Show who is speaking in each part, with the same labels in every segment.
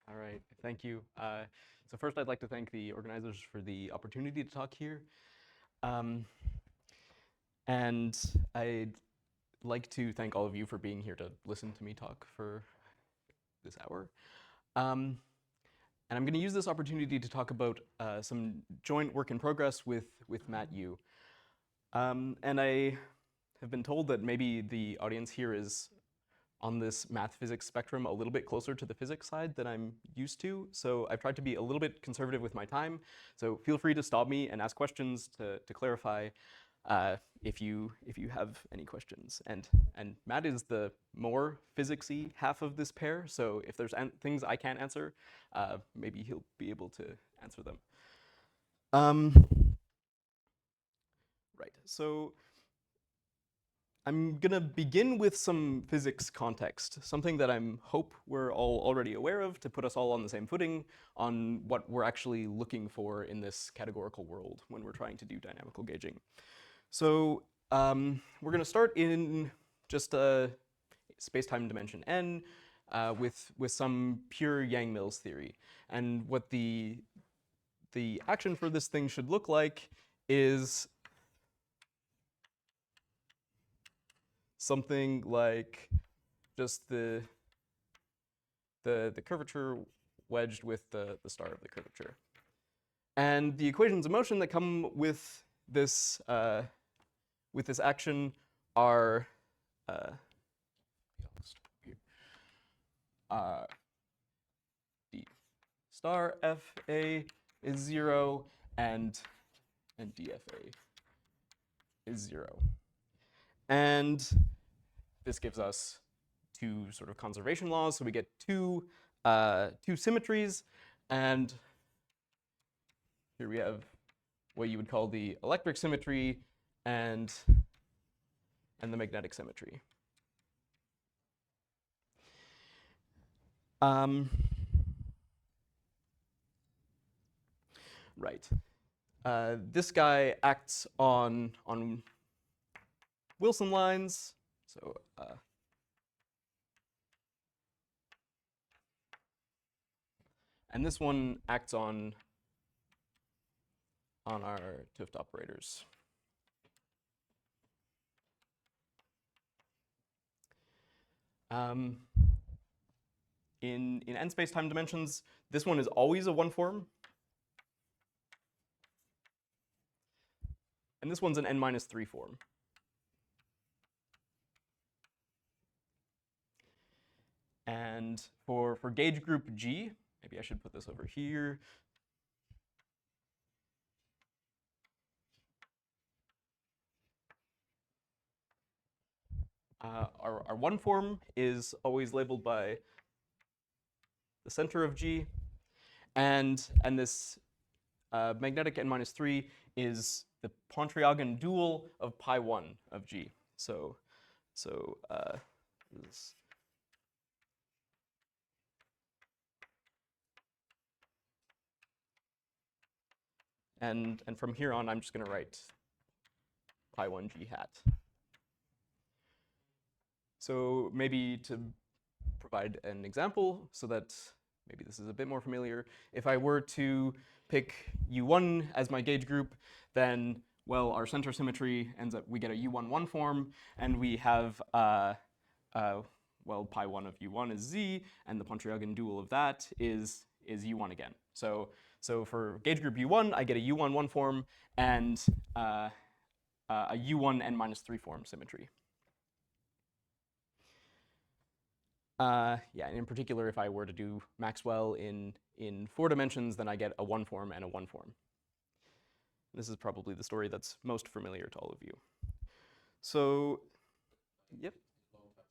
Speaker 1: All right, thank you. So first, I'd like to thank the organizers for the opportunity to talk here. Um, and I'd like to thank all of you for being here to listen to me talk for this hour. And I'm going to use this opportunity to talk about some joint work in progress with Matt Yu. And I have been told that maybe the audience here is on this math-physics spectrum a little bit closer to the physics side than I'm used to. So I've tried to be a little bit conservative with my time. So feel free to stop me and ask questions to clarify if you have any questions. And Matt is the more physicsy half of this pair. So if there's things I can't answer, maybe he'll be able to answer them. Right. So I'm gonna begin with some physics context, something that I hope we're all already aware of to put us all on the same footing on what we're actually looking for in this categorical world when we're trying to do dynamical gauging. So we're gonna start in just a space-time dimension n with some pure Yang-Mills theory. And what the action for this thing should look like is something like just the curvature wedged with the star of the curvature. And the equations of motion that come with this action are d star fa is 0 and dfa is 0. And this gives us two sort of conservation laws. So we get two symmetries, and here we have what you would call the electric symmetry and the magnetic symmetry. Right. This guy acts on Wilson lines. So and this one acts on our Tooft operators. In n space-time dimensions, this one is always a one form. And this one's an n-3 form. And for gauge group G, maybe I should put this over here. Our one form is always labeled by the center of G, and this magnetic n-3 is the Pontryagin dual of pi1 of G. So this. And from here on, I'm just going to write pi1 G hat. So maybe to provide an example so that maybe this is a bit more familiar, if I were to pick U1 as my gauge group, then, well, our center symmetry ends up, we get a U1-1 form, and we have, well, pi1 of U1 is Z, and the Pontryagin dual of that is U1 again. So for gauge group U1, I get a U1-1 form and a U1 n-3 form symmetry. Yeah, and in particular, if I were to do Maxwell in 4 dimensions, then I get a 1 form and a 1 form. This is probably the story that's most familiar to all of you. So, yep.
Speaker 2: So the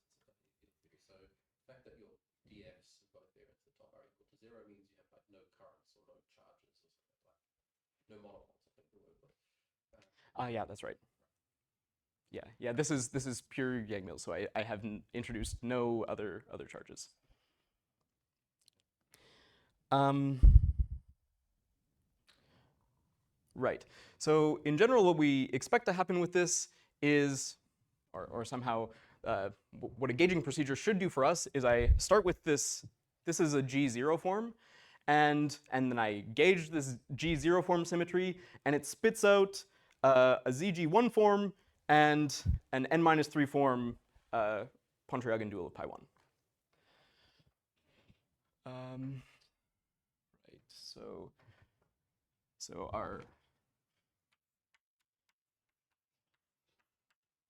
Speaker 2: fact that your df's both there at the top are equal to 0 means you have like no currents or no charges or something like no monopoles, I think the word was.
Speaker 1: Yeah, that's right. Yeah. This is pure Yang-Mills, so I haven't introduced no other charges. Right. So in general, what we expect to happen with this is, or somehow what a gauging procedure should do for us is I start with this this is a G0 form, and then I gauge this G0 form symmetry, and it spits out a ZG1 form and an n-3 form Pontryagin dual of pi1. Right, so our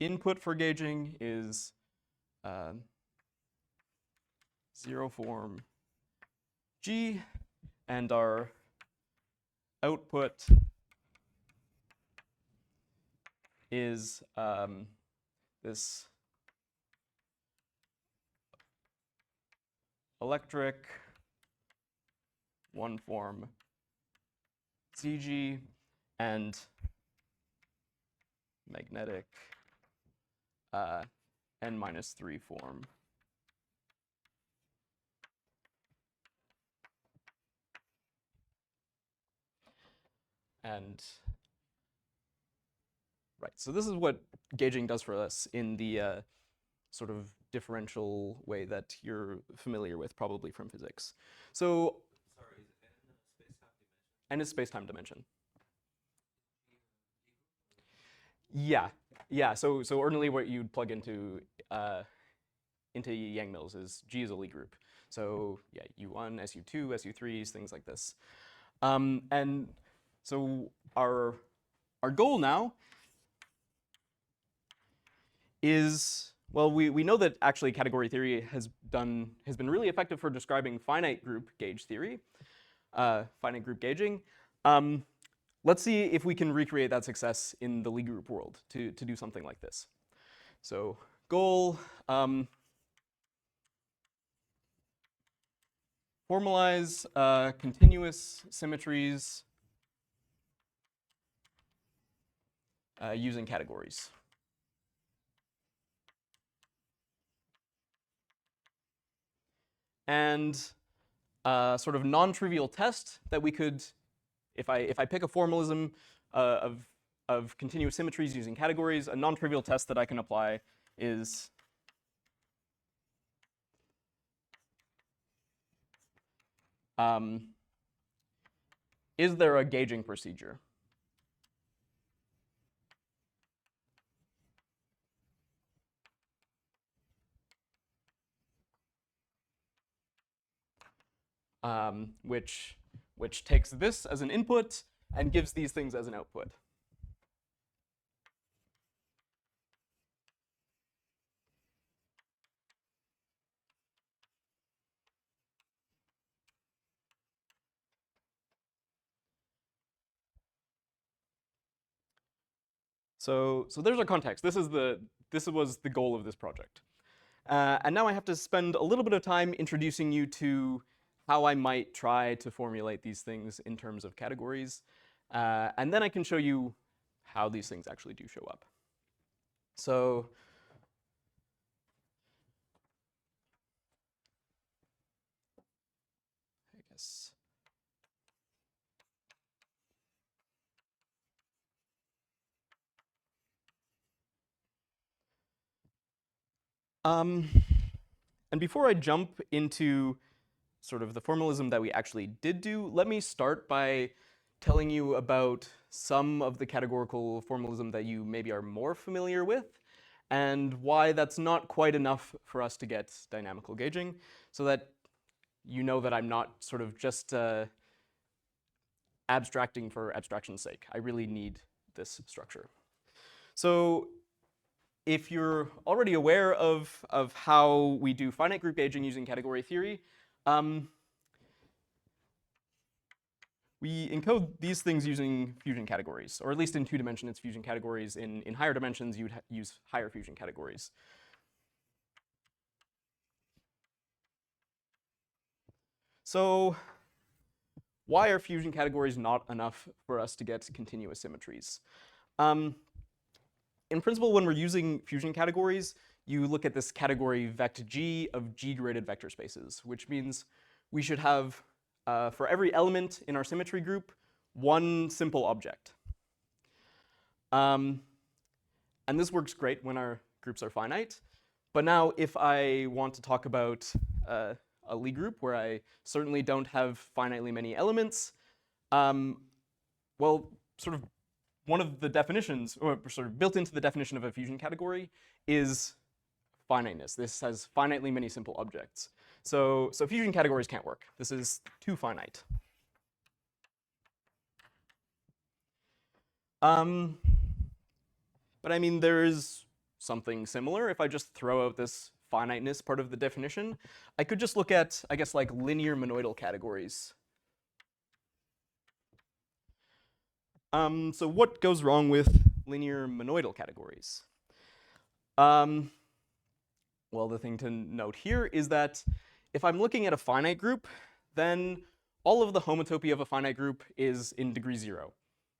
Speaker 1: input for gauging is 0 form G, and our output is this electric 1 form ZG and magnetic n-3 form. And right, so this is what gauging does for us in the sort of differential way that you're familiar with, probably from physics. So,
Speaker 3: Sorry, is n space-time dimension?
Speaker 1: N is space-time dimension. Yeah. So ordinarily, what you'd plug into Yang-Mills is G is a Lie group. So yeah, U1, SU2, SU3s, things like this. And so our goal now is, well, we know that actually category theory has been really effective for describing finite group gauge theory, finite group gauging. Let's see if we can recreate that success in the Lie group world to do something like this. So goal, formalize continuous symmetries using categories. And sort of non-trivial test that we could, if I pick a formalism of continuous symmetries using categories, a non-trivial test that I can apply is is there a gauging procedure? Which takes this as an input and gives these things as an output. So there's our context. This was the goal of this project. And now I have to spend a little bit of time introducing you to how I might try to formulate these things in terms of categories. And then I can show you how these things actually do show up. So I guess and before I jump into sort of the formalism that we actually did do, let me start by telling you about some of the categorical formalism that you maybe are more familiar with, and why that's not quite enough for us to get dynamical gauging, so that you know that I'm not sort of just abstracting for abstraction's sake. I really need this structure. So if you're already aware of how we do finite group gauging using category theory, we encode these things using fusion categories, or at least in 2 dimensions it's fusion categories. In higher dimensions, you'd use higher fusion categories. So why are fusion categories not enough for us to get continuous symmetries? In principle, when we're using fusion categories, you look at this category vect G of G-graded vector spaces, which means we should have, for every element in our symmetry group, one simple object. And this works great when our groups are finite. But now if I want to talk about a Lie group where I certainly don't have finitely many elements, well, sort of one of the definitions, or sort of built into the definition of a fusion category, is finiteness. This has finitely many simple objects. So fusion categories can't work. This is too finite. But I mean, there is something similar. If I just throw out this finiteness part of the definition, I could just look at, I guess, like linear monoidal categories. So what goes wrong with linear monoidal categories? Well, the thing to note here is that if I'm looking at a finite group, then all of the homotopy of a finite group is in degree 0.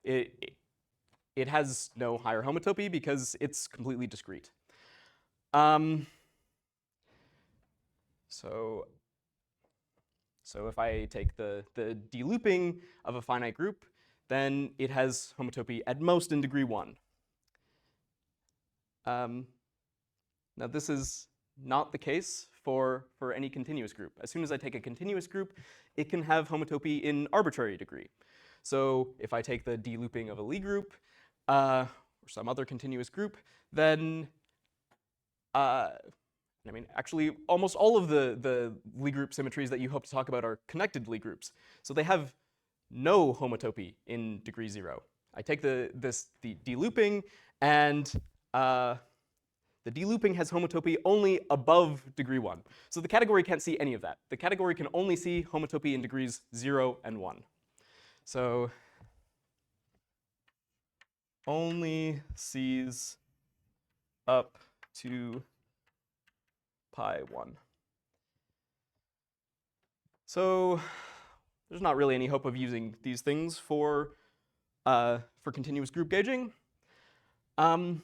Speaker 1: It has no higher homotopy because it's completely discrete. So if I take the de-looping of a finite group, then it has homotopy at most in degree 1. Now this is not the case for any continuous group. As soon as I take a continuous group, it can have homotopy in arbitrary degree. So if I take the de-looping of a Lie group, or some other continuous group, then I mean, actually, almost all of the Lie group symmetries that you hope to talk about are connected Lie groups. So they have no homotopy in degree 0. I take the de-looping, and the de-looping has homotopy only above degree 1. So the category can't see any of that. The category can only see homotopy in degrees 0 and 1. So only sees up to pi 1. So there's not really any hope of using these things for continuous group gauging. So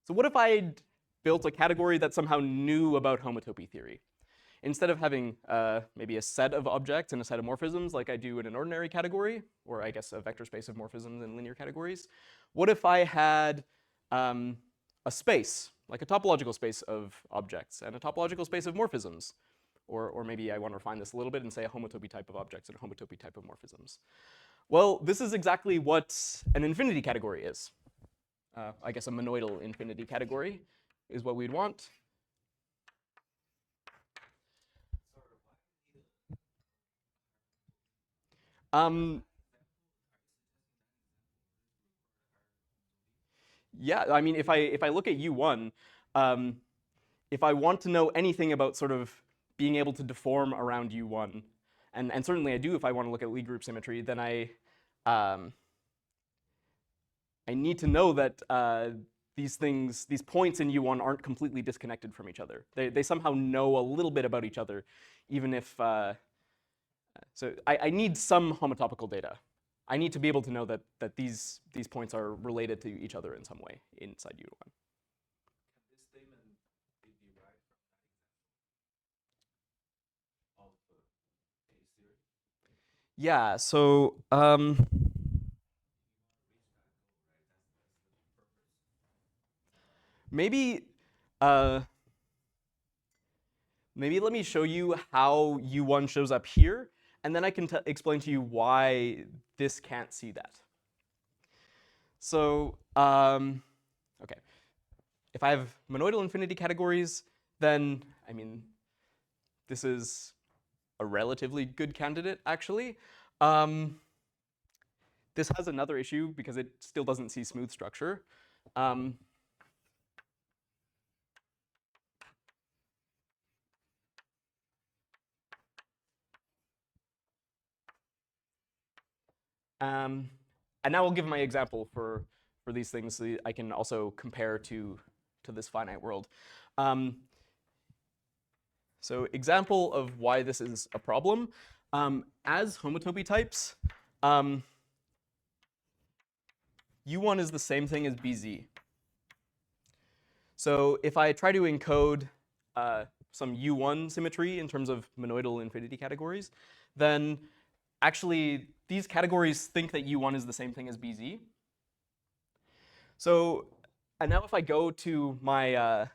Speaker 1: what if I built a category that somehow knew about homotopy theory? Instead of having maybe a set of objects and a set of morphisms like I do in an ordinary category, or I guess a vector space of morphisms in linear categories, what if I had a space, like a topological space of objects and a topological space of morphisms? Or maybe I want to refine this a little bit and say a homotopy type of objects and a homotopy type of morphisms. Well, this is exactly what an infinity category is. I guess a monoidal infinity category is what we'd want. Yeah, I mean, if I look at U1, if I want to know anything about sort of being able to deform around U1, and certainly I do if I want to look at Lie group symmetry, then I need to know that these points in U1 aren't completely disconnected from each other. They somehow know a little bit about each other, even if, so I need some homotopical data. I need to be able to know that these points are related to each other in some way inside U1.
Speaker 3: Can this statement be derived from that example of A theory?
Speaker 1: Yeah, so maybe maybe let me show you how U1 shows up here, and then I can explain to you why this can't see that. So, okay. If I have monoidal infinity categories, then, I mean, this is a relatively good candidate, actually. This has another issue because it still doesn't see smooth structure. And now I'll give my example for these things so I can also compare to this finite world. So example of why this is a problem. As homotopy types, U1 is the same thing as BZ. So if I try to encode some U1 symmetry in terms of monoidal infinity categories, then actually these categories think that U1 is the same thing as BZ. So, and now if I go to my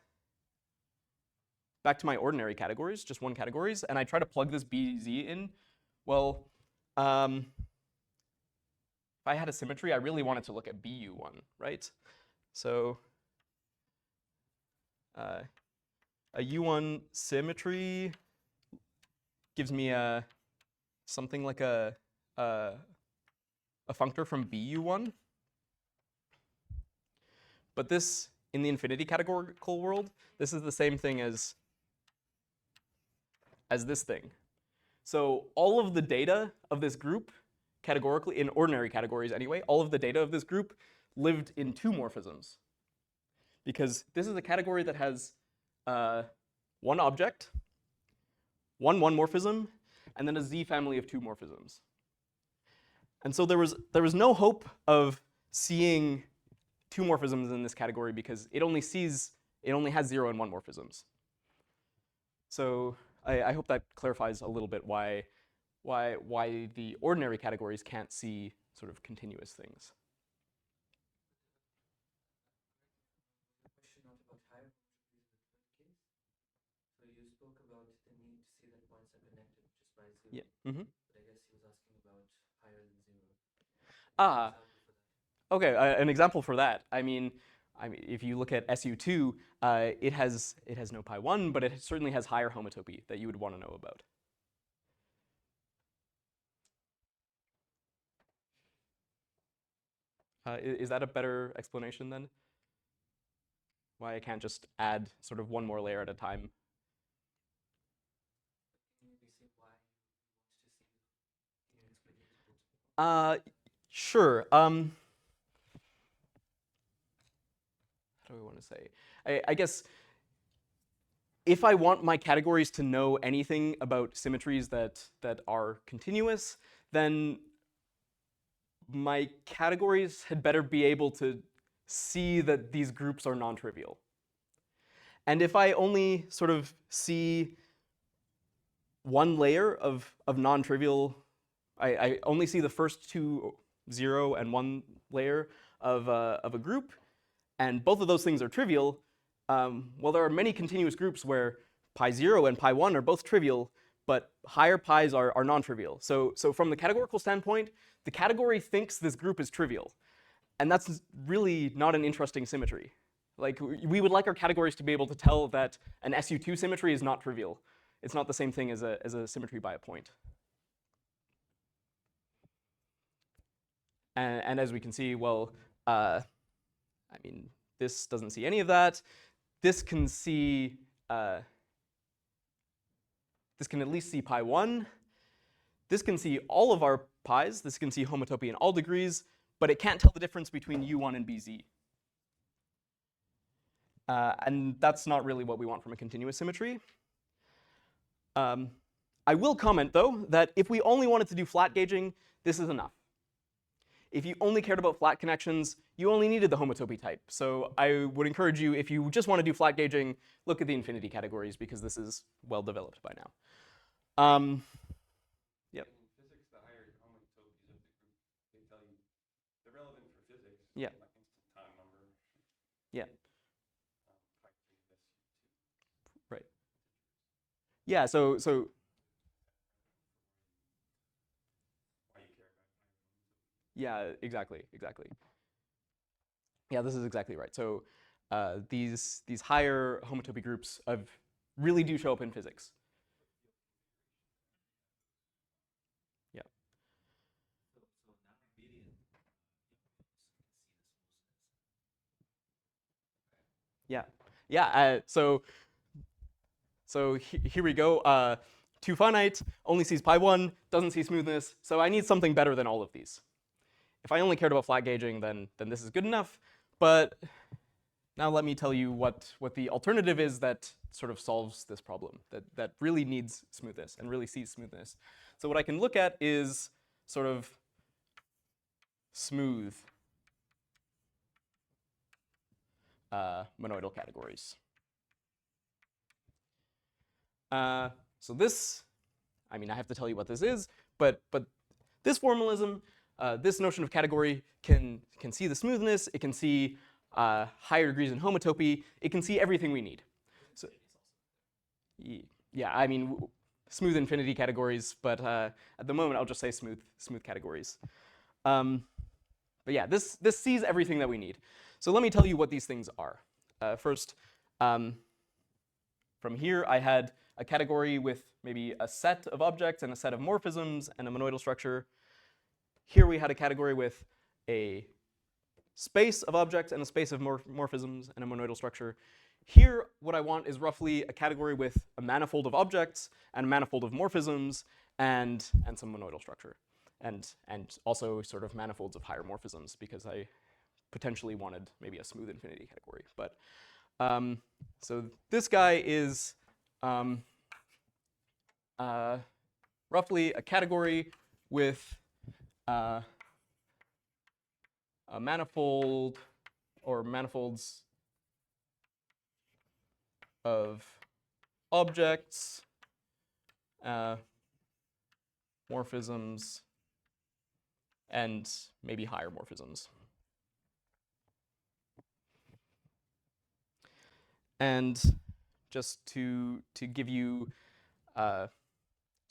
Speaker 1: back to my ordinary categories, just one categories, and I try to plug this BZ in, well, if I had a symmetry, I really wanted to look at BU1, right? So a U1 symmetry gives me something like a functor from BU1. But this, in the infinity categorical world, this is the same thing as this thing. So all of the data of this group, categorically, in ordinary categories anyway, all of the data of this group lived in two morphisms. Because this is a category that has one object, one morphism, and then a Z family of two morphisms. And so there was no hope of seeing two morphisms in this category because it only has 0 and 1 morphisms. So I hope that clarifies a little bit why the ordinary categories can't see sort of continuous things.
Speaker 4: A question not about higher homotopy is the third case. So you spoke about the need to see that points are connected just by 0.
Speaker 1: Yeah. Mm-hmm.
Speaker 4: But I guess he was asking about higher than 0.
Speaker 1: Ah.
Speaker 4: Example for that.
Speaker 1: Okay, an example for that. I mean, if you look at SU2, it has no pi1, but it certainly has higher homotopy that you would want to know about. Is that a better explanation then? Why I can't just add sort of one more layer at a time?
Speaker 4: Can you maybe say why you want to see? Can you explain it?
Speaker 1: Sure. How do I want to say? I guess if I want my categories to know anything about symmetries that are continuous, then my categories had better be able to see that these groups are non-trivial. And if I only sort of see one layer of non-trivial, I only see the first two 0 and 1 layer of a group, and both of those things are trivial, well, there are many continuous groups where pi0 and pi1 are both trivial, but higher pi's are non-trivial. So from the categorical standpoint, the category thinks this group is trivial. And that's really not an interesting symmetry. Like, we would like our categories to be able to tell that an SU2 symmetry is not trivial. It's not the same thing as a symmetry by a point. And as we can see, well, I mean, this doesn't see any of that. This can see, this can at least see pi1. This can see all of our pi's. This can see homotopy in all degrees, but it can't tell the difference between U1 and BZ. And that's not really what we want from a continuous symmetry. I will comment, though, that if we only wanted to do flat gauging, this is enough. If you only cared about flat connections, you only needed the homotopy type. So I would encourage you, if you just want to do flat gauging, look at the infinity categories, because this is well developed by now. Yep.
Speaker 3: In physics, the higher homotopies of the group, they tell you they're relevant for physics.
Speaker 1: Yeah.
Speaker 3: Like instant time number.
Speaker 1: Yeah.
Speaker 3: Pi 3 of SU2.
Speaker 1: Right. Yeah. So
Speaker 3: Why you care about
Speaker 1: yeah, exactly. Yeah, this is exactly right. So these higher homotopy groups really do show up in physics. Yeah.
Speaker 4: So now median
Speaker 1: Yeah. Yeah. So here we go. 2 finite only sees pi1, doesn't see smoothness. So I need something better than all of these. If I only cared about flat gauging, then this is good enough. But now let me tell you what the alternative is that sort of solves this problem, that really needs smoothness and really sees smoothness. So what I can look at is sort of smooth monoidal categories. So this, I mean, I have to tell you what this is, but this formalism, this notion of category can see the smoothness, it can see higher degrees in homotopy, it can see everything we need. So, Yeah, I mean, smooth infinity categories, but at the moment I'll just say smooth categories. But yeah, this sees everything that we need. So let me tell you what these things are. First, from here I had a category with maybe a set of objects and a set of morphisms and a monoidal structure. Here we had a category with a space of objects and a space of morphisms and a monoidal structure. Here, what I want is roughly a category with a manifold of objects and a manifold of morphisms and some monoidal structure. And also sort of manifolds of higher morphisms, because I potentially wanted maybe a smooth infinity category. But so this guy is roughly a category with a manifold or manifolds of objects, morphisms, and maybe higher morphisms. And just to give you, so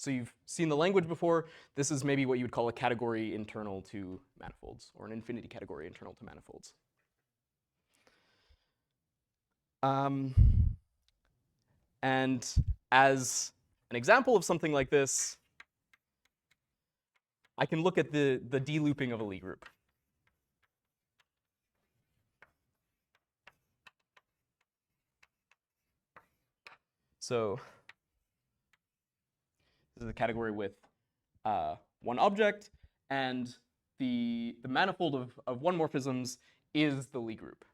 Speaker 1: you've seen the language before, this is maybe what you would call a category internal to manifolds, or an infinity category internal to manifolds. And as an example of something like this, I can look at the de-looping of a Lie group. So this is a category with one object, and the manifold of one morphisms is the Lie group.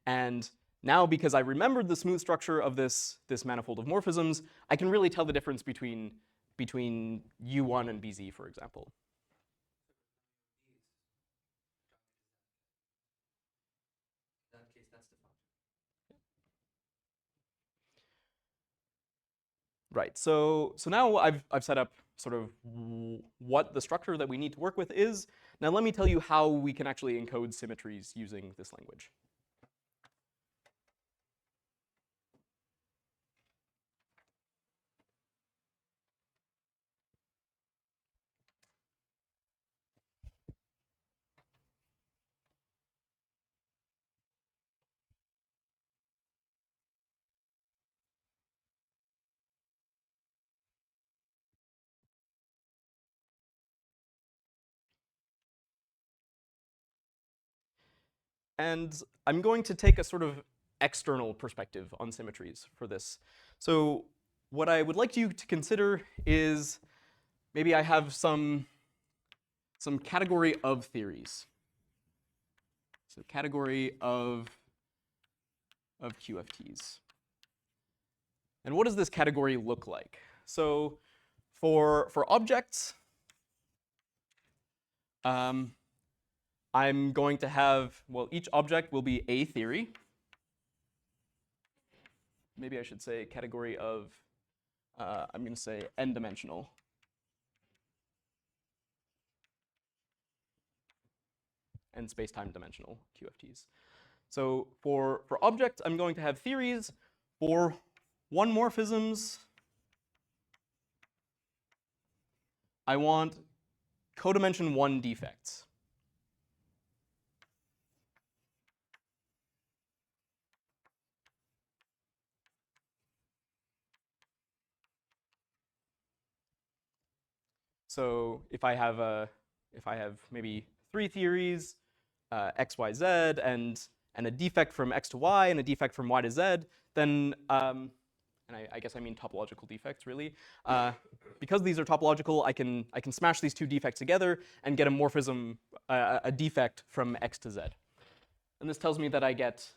Speaker 1: And now, because I remembered the smooth structure of this manifold of morphisms, I can really tell the difference between U1 and BZ, for example.
Speaker 4: In that case, that's the function.
Speaker 1: Right. So now I've set up sort of what the structure that we need to work with is. Now let me tell you how we can actually encode symmetries using this language. And I'm going to take a sort of external perspective on symmetries for this. So what I would like you to consider is maybe I have some category of theories. So category of QFTs. And what does this category look like? So for objects, I'm going to have, well, each object will be a theory. Maybe I should say category of, I'm going to say n-dimensional. And space-time dimensional QFTs. So for objects, I'm going to have theories. For one morphisms, I want codimension 1 defects. So if I have maybe 3 theories, x, y, z, and a defect from x to y and a defect from y to z, then and I guess I mean topological defects really. Because these are topological, I can smash these two defects together and get a morphism, a defect from x to z. And this tells me that I get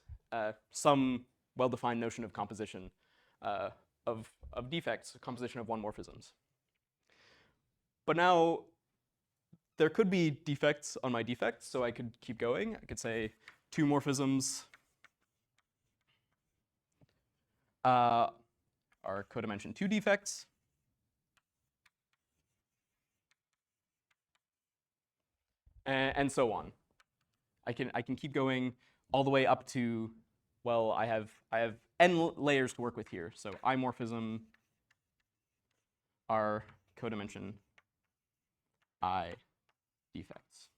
Speaker 1: some well-defined notion of composition of defects, composition of one morphisms. But now, there could be defects on my defects, so I could keep going. I could say 2 morphisms are codimension 2 defects. And so on. I can keep going all the way up to, well, I have layers to work with here. So imorphism are codimension I defects.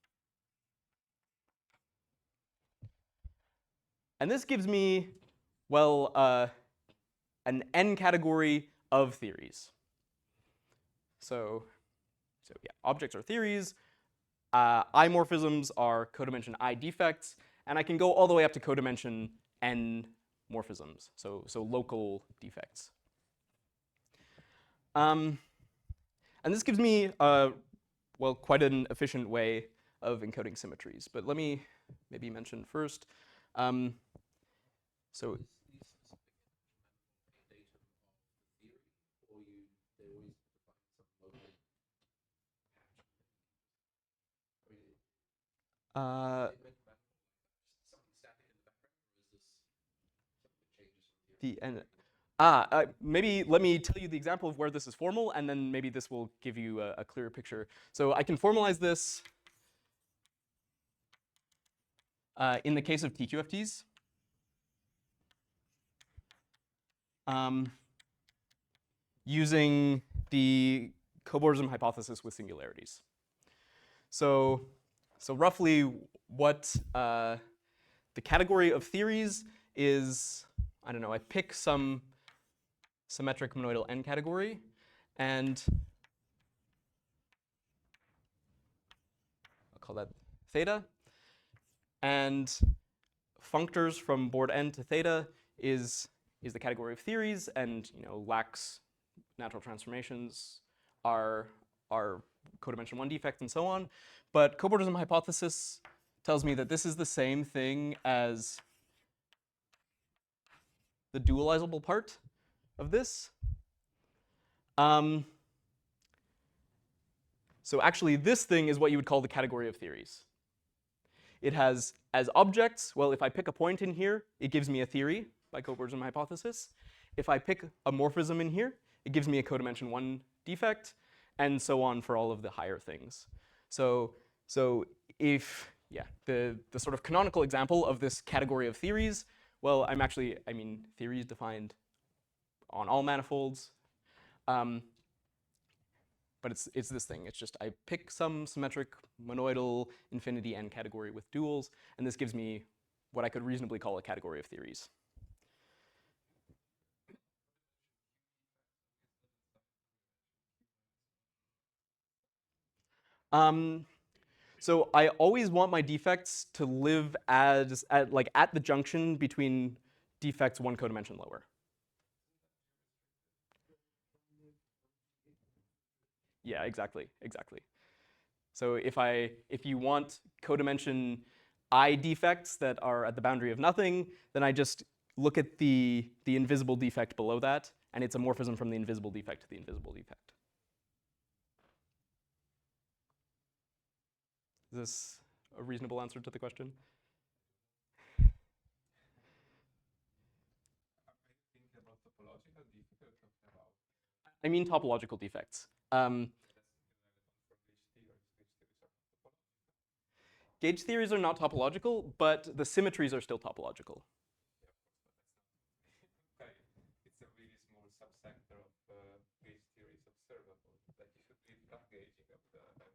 Speaker 1: And this gives me, well, an n category of theories. So yeah, objects are theories. Imorphisms are codimension I defects, and I can go all the way up to codimension n morphisms, so local defects. And this gives me, well, quite an efficient way of encoding symmetries. But let me maybe mention first. So
Speaker 2: Is the specific datum of the theory, or they always define some local patch? I mean, it meant something static in the background, or is this something that changes from theory?
Speaker 1: maybe let me tell you the example of where this is formal, and then maybe this will give you a clearer picture. So I can formalize this in the case of TQFTs. Using the cobordism hypothesis with singularities. So roughly what the category of theories is, I don't know, I pick some symmetric monoidal n category, and I'll call that theta, and functors from board n to theta is the category of theories, and Lax natural transformations are codimension 1 defects and so on. But cobordism hypothesis tells me that this is the same thing as the dualizable part of this. So actually, this thing is what you would call the category of theories. It has as objects, well, if I pick a point in here, it gives me a theory by cobordism hypothesis. If I pick a morphism in here, it gives me a codimension 1 defect, and so on for all of the higher things. So if, yeah, the sort of canonical example of this category of theories, well, I mean theories defined on all manifolds. But it's this thing. It's just I pick some symmetric monoidal infinity n category with duals, and this gives me what I could reasonably call a category of theories. So I always want my defects to live at the junction between defects 1 codimension lower. Yeah, exactly. So if you want codimension I defects that are at the boundary of nothing, then I just look at the invisible defect below that, and it's a morphism from the invisible defect to the invisible defect. Is this a reasonable answer to the question?
Speaker 3: About topological defect you're talking about?
Speaker 1: I mean topological defects. Gauge theories are not topological, but the symmetries are still topological.
Speaker 3: Okay, it's a really small subsector of gauge theories observable. Like you should be cut gauging of the, I would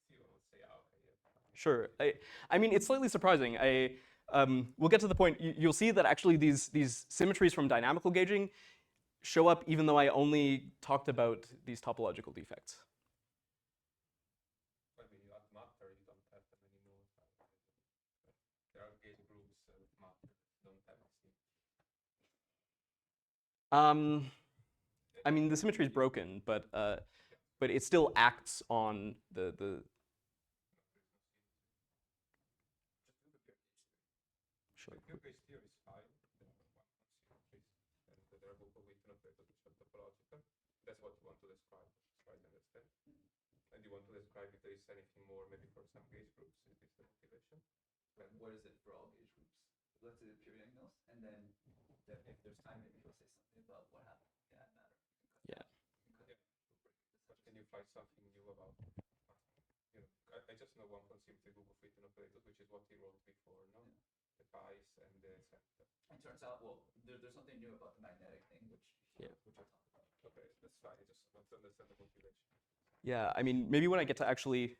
Speaker 3: be with you, I would say, okay, yeah.
Speaker 1: Sure. I mean, it's slightly surprising. We'll get to the point. You'll see that actually these symmetries from dynamical gauging show up even though I only talked about these topological defects.
Speaker 3: When you add matter, you don't have them anymore. There are gauge groups of matter that don't have this.
Speaker 1: I mean, the symmetry is broken, but it still acts on the. Sure.
Speaker 3: Pure gauge theory is fine. There are one symmetries, and there are both Witten operators which are topological. That's what you want to describe, as far as I understand. And you want to describe if there is anything more, maybe for some gauge groups. Is this the motivation?
Speaker 5: What is it for all gauge groups? Let's do the pure diagonals, and then if there's time, maybe he'll say something about what happened in that matter.
Speaker 1: Yeah.
Speaker 3: But can you find something new about? I just know one from symmetry group of Witten operators, which is what he wrote before. No. the guys and the center.
Speaker 5: It turns out, well, there's something new about the magnetic thing, which
Speaker 1: Yeah.
Speaker 5: which we'll talk about.
Speaker 3: Okay, that's fine. I just want to understand the motivation.
Speaker 1: Yeah, I mean, maybe when I get to actually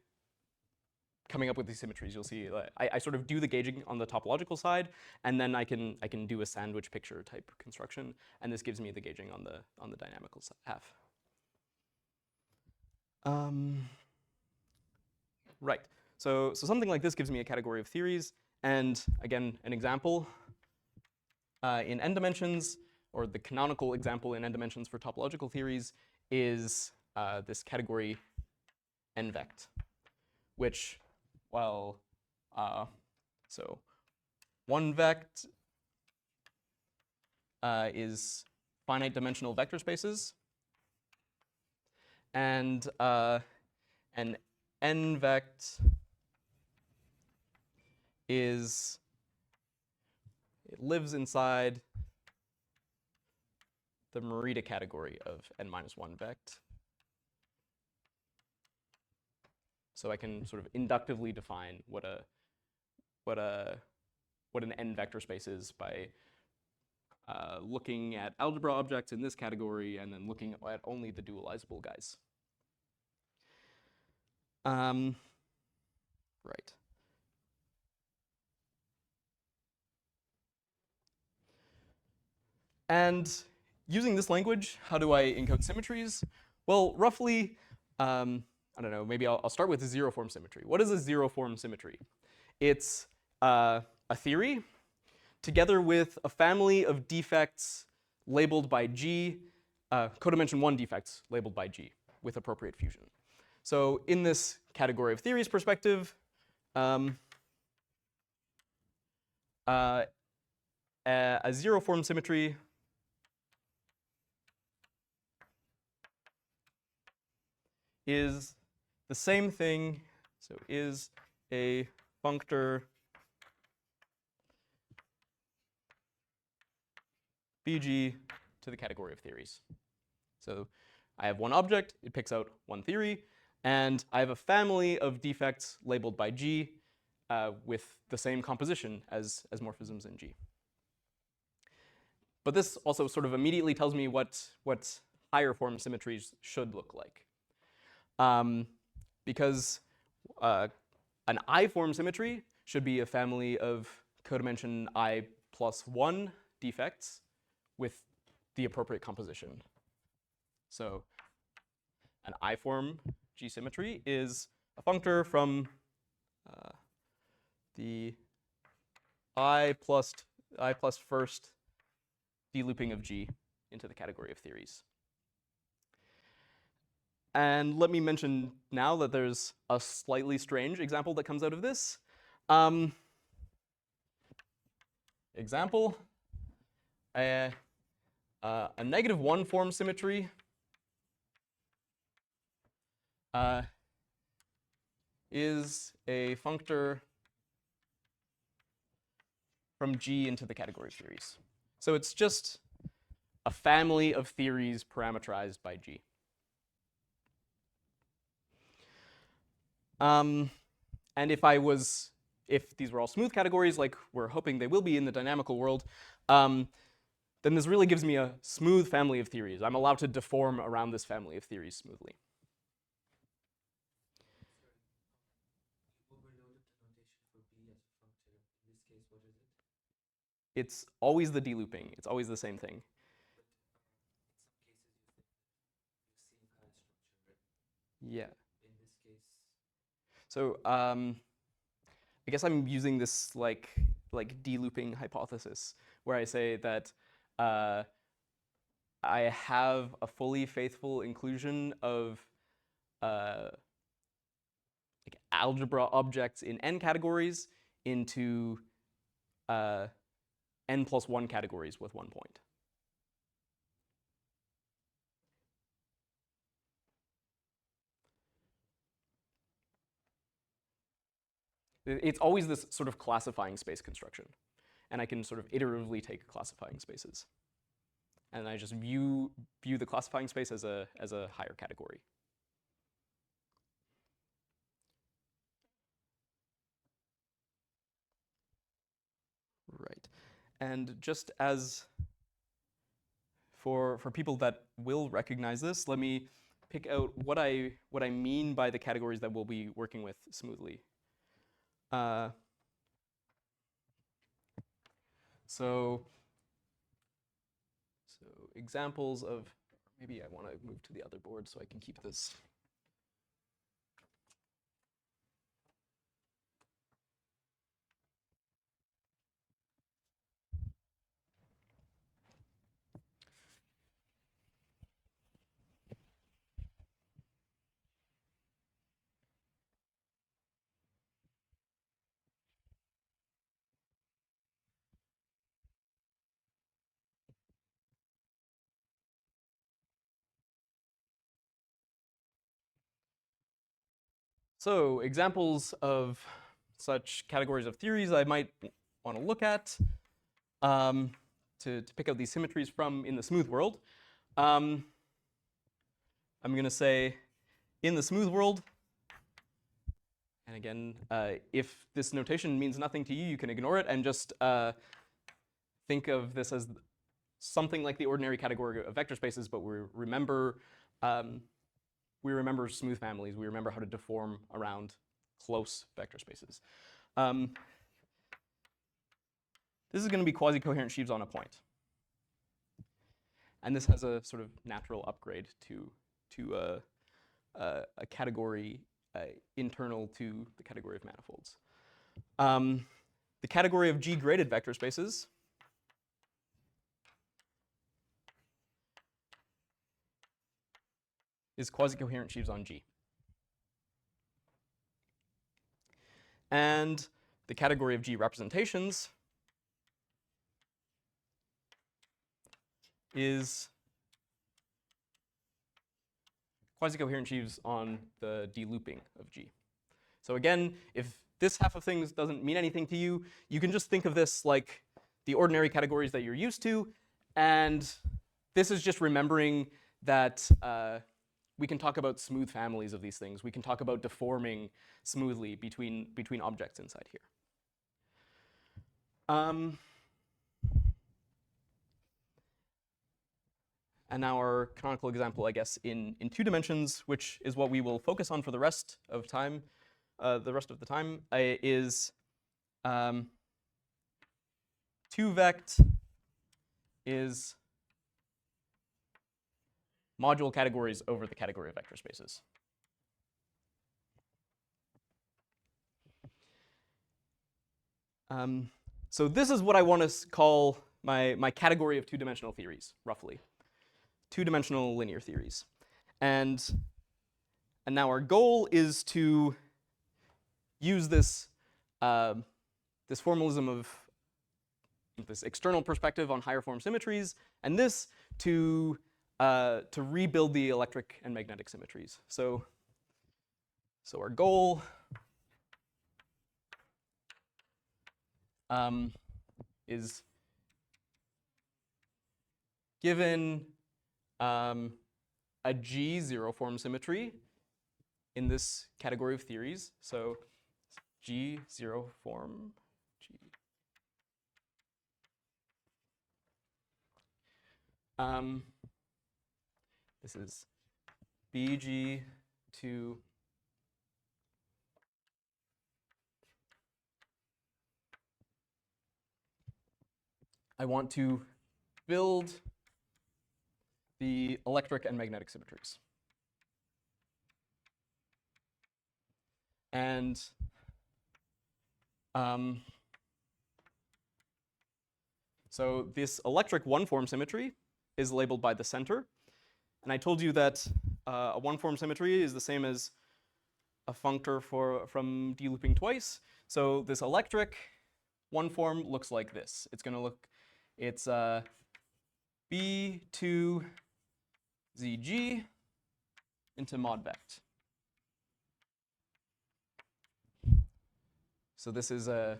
Speaker 1: coming up with these symmetries, you'll see I sort of do the gauging on the topological side, and then I can do a sandwich picture type construction, and this gives me the gauging on the dynamical half. Right. So something like this gives me a category of theories, and again, an example in n dimensions, or the canonical example in n dimensions for topological theories is this category n vect, which, well, so one vect is finite dimensional vector spaces, and an n vect it lives inside the Morita category of n-1 vect. So I can sort of inductively define what an n vector space is by looking at algebra objects in this category and then looking at only the dualizable guys. Right. And using this language, how do I encode symmetries? Well, roughly, I don't know, maybe I'll start with a zero form symmetry. What is a zero form symmetry? It's a theory together with a family of defects labeled by G, codimension 1 defects labeled by G with appropriate fusion. So in this category of theories perspective, a zero form symmetry is the same thing, so is a functor BG to the category of theories. So I have one object, it picks out one theory, and I have a family of defects labeled by G with the same composition as morphisms in G. But this also sort of immediately tells me what higher form symmetries should look like. Because an I-form symmetry should be a family of codimension I plus 1 defects with the appropriate composition. So an I-form G symmetry is a functor from the I plus first delooping of G into the category of theories. And let me mention now that there's a slightly strange example that comes out of this. Example, a -1 form symmetry is a functor from G into the category of theories. So it's just a family of theories parameterized by G. And if these were all smooth categories, like we're hoping they will be in the dynamical world, then this really gives me a smooth family of theories. I'm allowed to deform around this family of theories smoothly.
Speaker 4: You overloaded the notation for B as a functor. In this case, what is it?
Speaker 1: It's always the delooping. It's always the same thing.
Speaker 4: But in some cases, you think that you've seen kind of structure, right?
Speaker 1: Yeah.
Speaker 4: In this case,
Speaker 1: So I guess I'm using this like delooping hypothesis, where I say that I have a fully faithful inclusion of like algebra objects in n categories into n plus 1 categories with 1 point. It's always this sort of classifying space construction. And I can sort of iteratively take classifying spaces. And I just view the classifying space as a higher category. And just as for people that will recognize this, let me pick out what I mean by the categories that we'll be working with smoothly. So examples of, maybe I want to move to the other board so I can keep this. So examples of such categories of theories I might want to look at to pick out these symmetries from in the smooth world. I'm going to say in the smooth world, and again, if this notation means nothing to you, you can ignore it and just think of this as something like the ordinary category of vector spaces, but we remember smooth families. We remember how to deform around close vector spaces. This is going to be quasi-coherent sheaves on a point. And this has a sort of natural upgrade to a category internal to the category of manifolds. The category of G-graded vector spaces is quasi-coherent sheaves on G. And the category of G representations is quasi-coherent sheaves on the de-looping of G. So again, if this half of things doesn't mean anything to you, you can just think of this like the ordinary categories that you're used to, and this is just remembering that we can talk about smooth families of these things. We can talk about deforming smoothly between objects inside here. And now our canonical example, I guess, in 2 dimensions, which is what we will focus on for the rest of time, is 2-vect is module categories over the category of vector spaces. So this is what I want to call my category of 2-dimensional theories, roughly. 2-dimensional linear theories. And now our goal is to use this, this formalism of this external perspective on higher form symmetries, and this to rebuild the electric and magnetic symmetries. So our goal is given a G zero form symmetry in this category of theories. So G zero form, G. This is BG2 I want to build the electric and magnetic symmetries. And so this electric one-form symmetry is labeled by the center. And I told you that a one-form symmetry is the same as a functor from de-looping twice. So this electric one-form looks like this. It's going to look, it's B2 ZG into mod vect. So this is a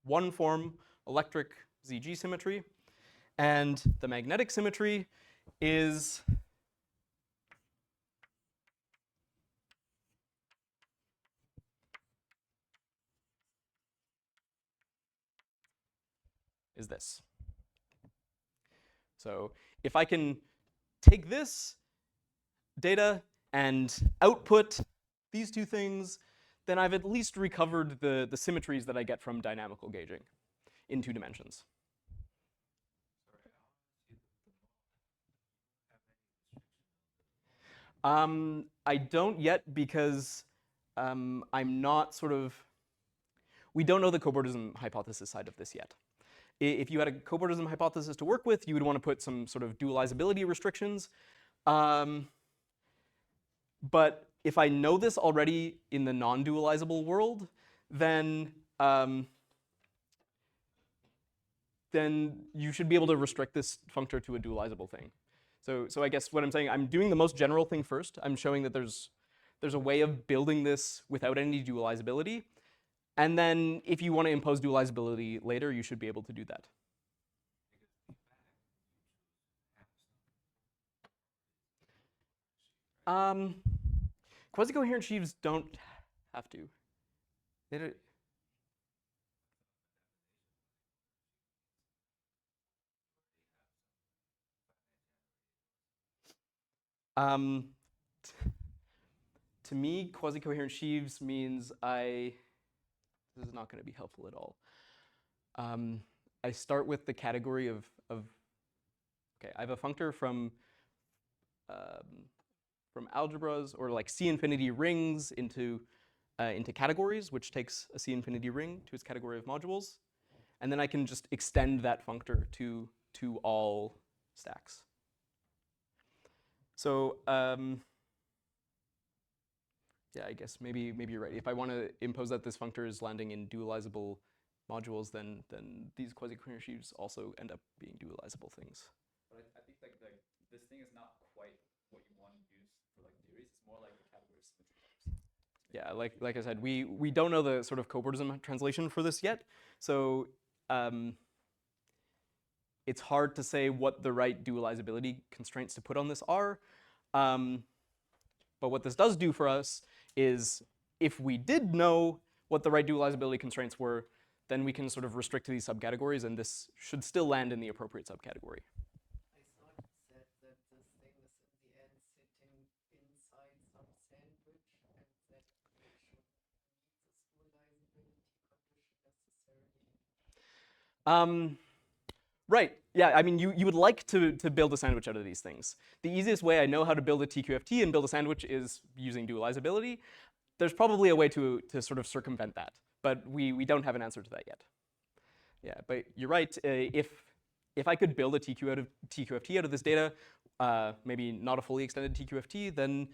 Speaker 1: one-form electric ZG symmetry, and the magnetic symmetry is is this. So if I can take this data and output these two things, then I've at least recovered the symmetries that I get from dynamical gauging in 2 dimensions. I don't yet because I'm not we don't know the cobordism hypothesis side of this yet. If you had a cobordism hypothesis to work with, you would want to put some sort of dualizability restrictions. But if I know this already in the non-dualizable world, then you should be able to restrict this functor to a dualizable thing. So I guess what I'm saying, I'm doing the most general thing first. I'm showing that there's a way of building this without any dualizability. And then if you want to impose dualizability later, you should be able to do that. Quasi-coherent sheaves don't have to. They don't, to me, quasi-coherent sheaves means this is not going to be helpful at all. I start with the category of okay, I have a functor from algebras or like C infinity rings into categories, which takes a C infinity ring to its category of modules, and then I can just extend that functor to all stacks. So yeah, I guess maybe you're right. If I want to impose that this functor is landing in dualizable modules, then these quasi-coherent sheaves also end up being dualizable things.
Speaker 5: But I think like this thing is not quite what you want to use for like theories. It's more like the category of symmetry types.
Speaker 1: Yeah, like I said, we don't know the sort of cobordism translation for this yet, so it's hard to say what the right dualizability constraints to put on this are. But what this does do for us is, if we did know what the right dualizability constraints were, then we can sort of restrict to these subcategories, and this should still land in the appropriate subcategory.
Speaker 4: I thought you said that this thing is in the end sitting inside some sandwich and that it should meet this dualizability condition necessarily.
Speaker 1: Right, yeah, I mean, you would like to build a sandwich out of these things. The easiest way I know how to build a TQFT and build a sandwich is using dualizability. There's probably a way to sort of circumvent that, but we don't have an answer to that yet. Yeah, but you're right, if I could build a TQFT out of this data, maybe not a fully extended TQFT, then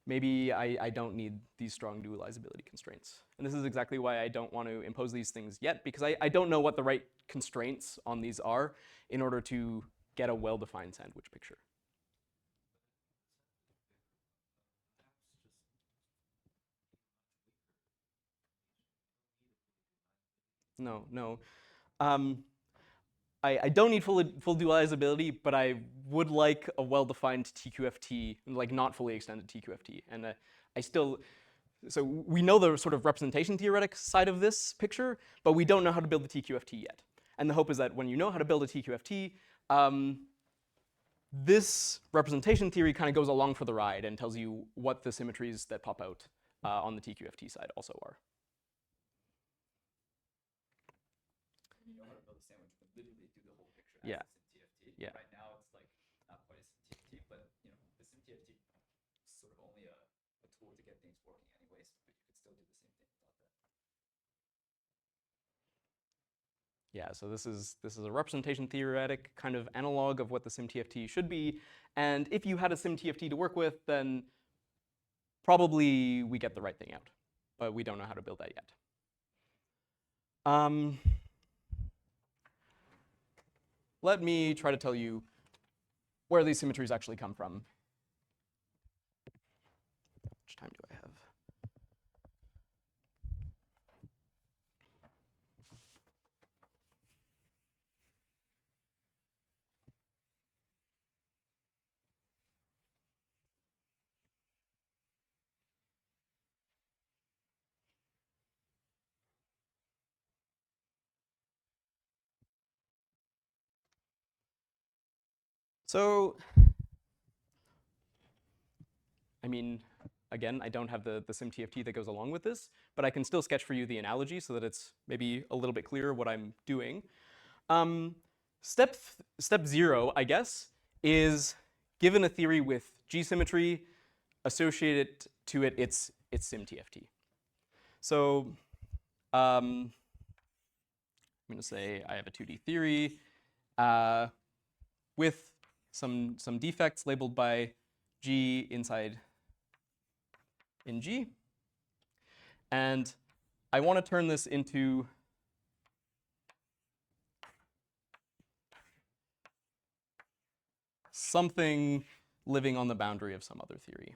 Speaker 1: maybe I don't need these strong dualizability constraints. And this is exactly why I don't want to impose these things yet, because I don't know what the right constraints on these are in order to get a well-defined sandwich picture. No. I don't need full dualizability, but I would like a well-defined TQFT, like not fully extended TQFT. And so we know the sort of representation theoretic side of this picture, but we don't know how to build the TQFT yet. And the hope is that when you know how to build a TQFT, this representation theory kind of goes along for the ride and tells you what the symmetries that pop out on the TQFT side also are.
Speaker 5: You know how to build a sandwich, but literally do the whole picture as
Speaker 1: Yeah.
Speaker 5: a SimTFT.
Speaker 1: Yeah.
Speaker 5: Right now it's like not quite a SimTFT, but you know the SimTFT is sort of only a tool to get things working anyways, but you could still do the same thing without that.
Speaker 1: Yeah, so this is a representation theoretic kind of analog of what the SimTFT should be. And if you had a SimTFT to work with, then probably we get the right thing out. But we don't know how to build that yet. Let me try to tell you where these symmetries actually come from. How much time do I have? So, I mean, again, I don't have the SimTFT that goes along with this, but I can still sketch for you the analogy so that it's maybe a little bit clearer what I'm doing. Step 0, I guess, is given a theory with G symmetry, associated to it its SimTFT. So I'm going to say I have a 2D theory with some defects labeled by G inside in G. And I want to turn this into something living on the boundary of some other theory.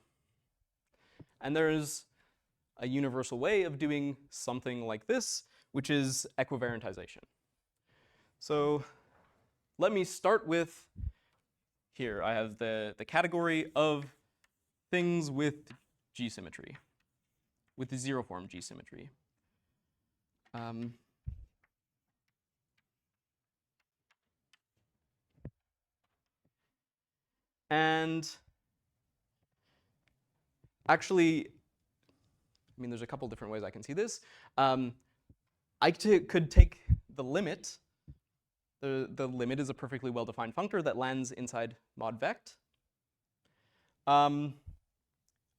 Speaker 1: And there's a universal way of doing something like this, which is equivariantization. So let me start with, here I have the category of things with G symmetry, with the zero form G symmetry. And actually, I mean, there's a couple different ways I can see this. I could take the limit. The limit is a perfectly well-defined functor that lands inside mod vect. I'm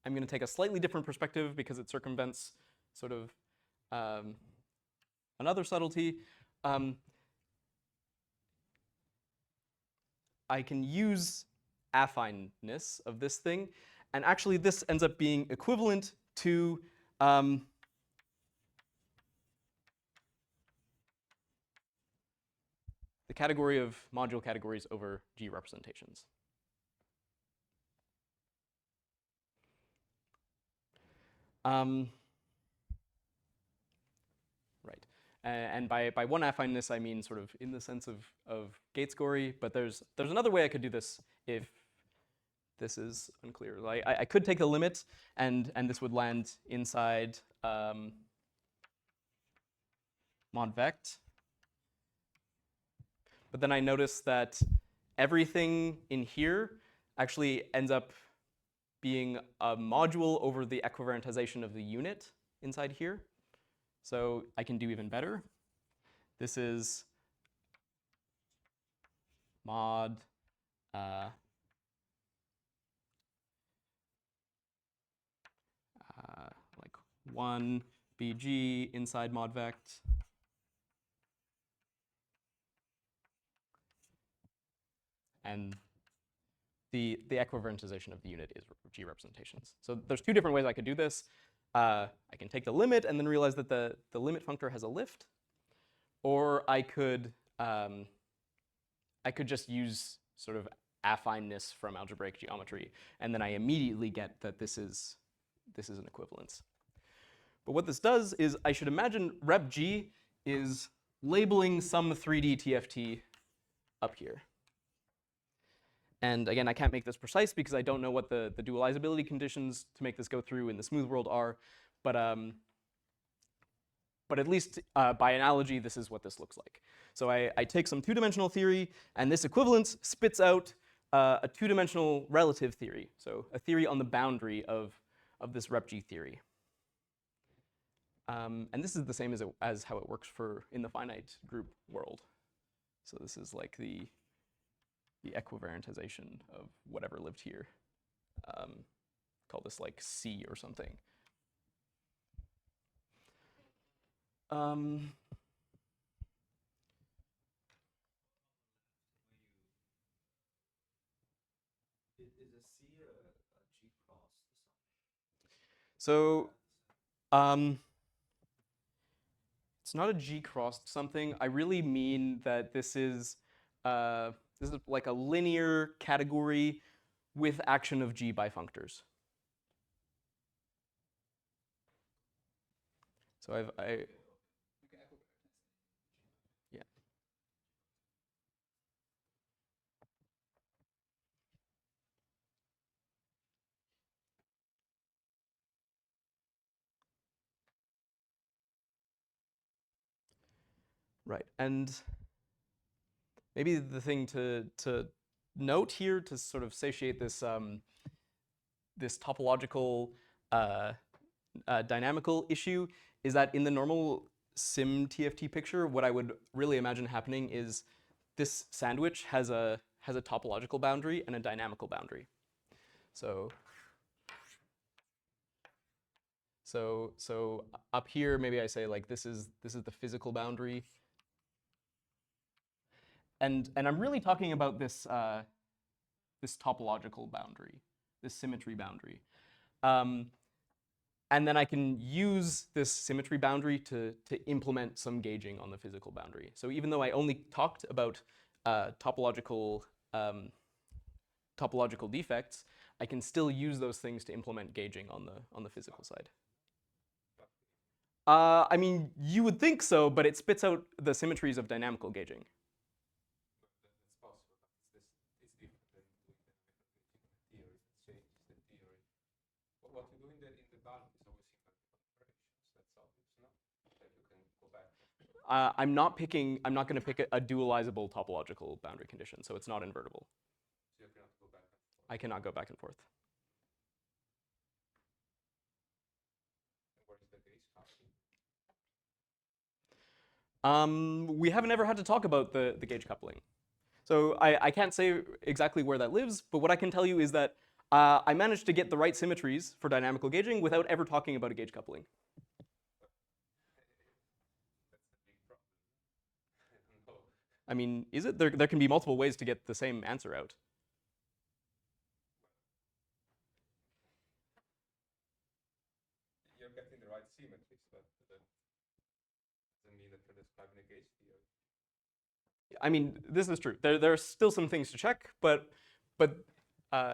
Speaker 1: going to take a slightly different perspective because it circumvents sort of another subtlety. I can use affineness of this thing, and actually this ends up being equivalent to the category of module categories over G representations. Right. And by one affineness, I mean sort of in the sense of gate-scory, but there's another way I could do this if this is unclear. Like I could take the limit, and this would land inside mod vect. But then I notice that everything in here actually ends up being a module over the equivariantization of the unit inside here. So I can do even better. This is mod like 1 bg inside mod vect. And the equivariantization of the unit is G representations. So there's two different ways I could do this. I can take the limit and then realize that the limit functor has a lift, or I could just use sort of affineness from algebraic geometry, and then I immediately get that this is an equivalence. But what this does is I should imagine rep G is labeling some 3D TFT up here. And again, I can't make this precise because I don't know what the dualizability conditions to make this go through in the smooth world are, but at least by analogy, this is what this looks like. So I take some two-dimensional theory, and this equivalence spits out a two-dimensional relative theory, so a theory on the boundary of this rep G theory. And this is the same as how it works in the finite group world. So this is like the equivariantization of whatever lived here. Call this like C or something.
Speaker 5: Is a C a G crossed something?
Speaker 1: So it's not a G crossed something. I really mean that this is like a linear category with action of G bifunctors. So yeah. Right, and maybe the thing to note here to sort of satiate this this topological dynamical issue is that in the normal sim TFT picture, what I would really imagine happening is this sandwich has a topological boundary and a dynamical boundary. So up here, maybe I say like this is the physical boundary, and I'm really talking about this this topological boundary, this symmetry boundary. And then I can use this symmetry boundary to implement some gauging on the physical boundary. So even though I only talked about topological defects, I can still use those things to implement gauging on the physical side. I mean, you would think so, but it spits out the symmetries of dynamical gauging.
Speaker 3: That's possible, but it's different than doing the theory. It changes the theory. What you do in the balance is always symmetrical operations. That's obvious, no? That you can go back.
Speaker 1: I'm not going to pick a dualizable topological boundary condition, so it's not invertible.
Speaker 3: So you cannot go back and forth.
Speaker 1: I cannot go back and forth.
Speaker 3: And where is the gauge coupling?
Speaker 1: We haven't ever had to talk about the gauge coupling. So I can't say exactly where that lives, but what I can tell you is that I managed to get the right symmetries for dynamical gauging without ever talking about a gauge coupling.
Speaker 3: That's a big problem. I don't know.
Speaker 1: I mean, is it? There can be multiple ways to get the same answer out.
Speaker 3: You're getting the right symmetries, but that doesn't mean that you're describing a gauge theory.
Speaker 1: I mean, this is true. There are still some things to check, but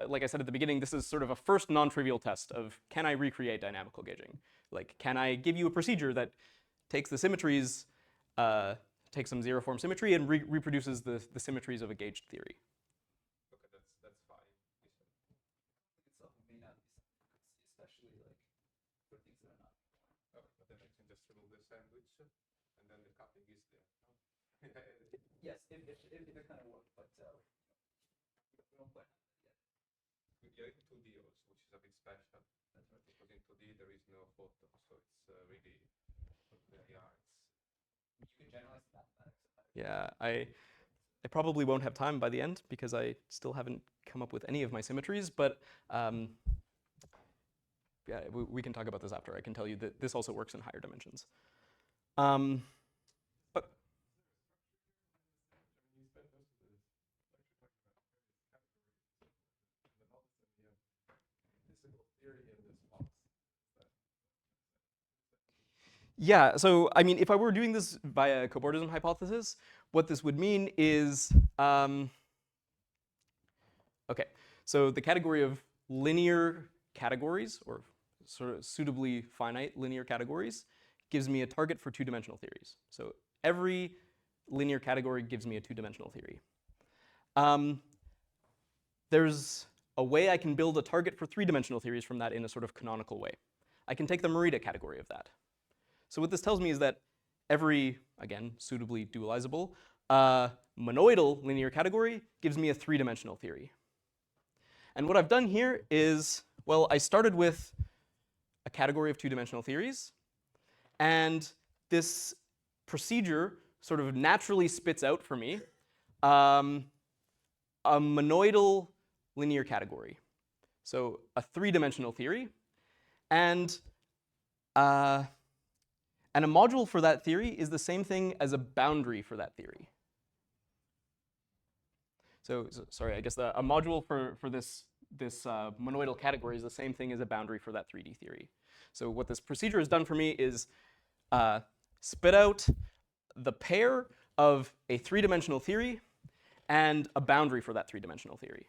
Speaker 1: like I said at the beginning, this is sort of a first non-trivial test of can I recreate dynamical gauging? Like, can I give you a procedure that takes the symmetries, takes some zero-form symmetry, and reproduces the symmetries of a gauged theory?
Speaker 3: Okay, that's fine.
Speaker 5: Itself may not be something, especially like for things that are not.
Speaker 3: Okay, but then I can just remove the sandwich, and then the coupling is there. No?
Speaker 5: Yes, if it kind of worked, but we don't quite have that yet.
Speaker 3: You're in 2D also, which is a bit special.
Speaker 5: That's right.
Speaker 3: Because in 2D there is no photo, so it's really linear.
Speaker 5: You can generalize the mathematics of that.
Speaker 1: Yeah, I probably won't have time by the end because I still haven't come up with any of my symmetries, but yeah, we can talk about this after. I can tell you that this also works in higher dimensions. But
Speaker 3: You spent most of this lecture talking about categories, and then all of a sudden you have physical theory in this box.
Speaker 1: yeah, so I mean, if I were doing this via cobordism hypothesis, what this would mean is, okay, so the category of linear categories, or sort of suitably finite linear categories, gives me a target for two-dimensional theories. So every linear category gives me a two-dimensional theory. There's a way I can build a target for three-dimensional theories from that in a sort of canonical way. I can take the Morita category of that. So what this tells me is that every, again, suitably dualizable, monoidal linear category gives me a three-dimensional theory. And what I've done here is, well, I started with a category of two-dimensional theories, and this procedure sort of naturally spits out for me a monoidal linear category. So a three-dimensional theory, and a module for that theory is the same thing as a boundary for that theory. So sorry, I guess a module for this monoidal category is the same thing as a boundary for that 3D theory. So what this procedure has done for me is spit out the pair of a three-dimensional theory and a boundary for that three-dimensional theory.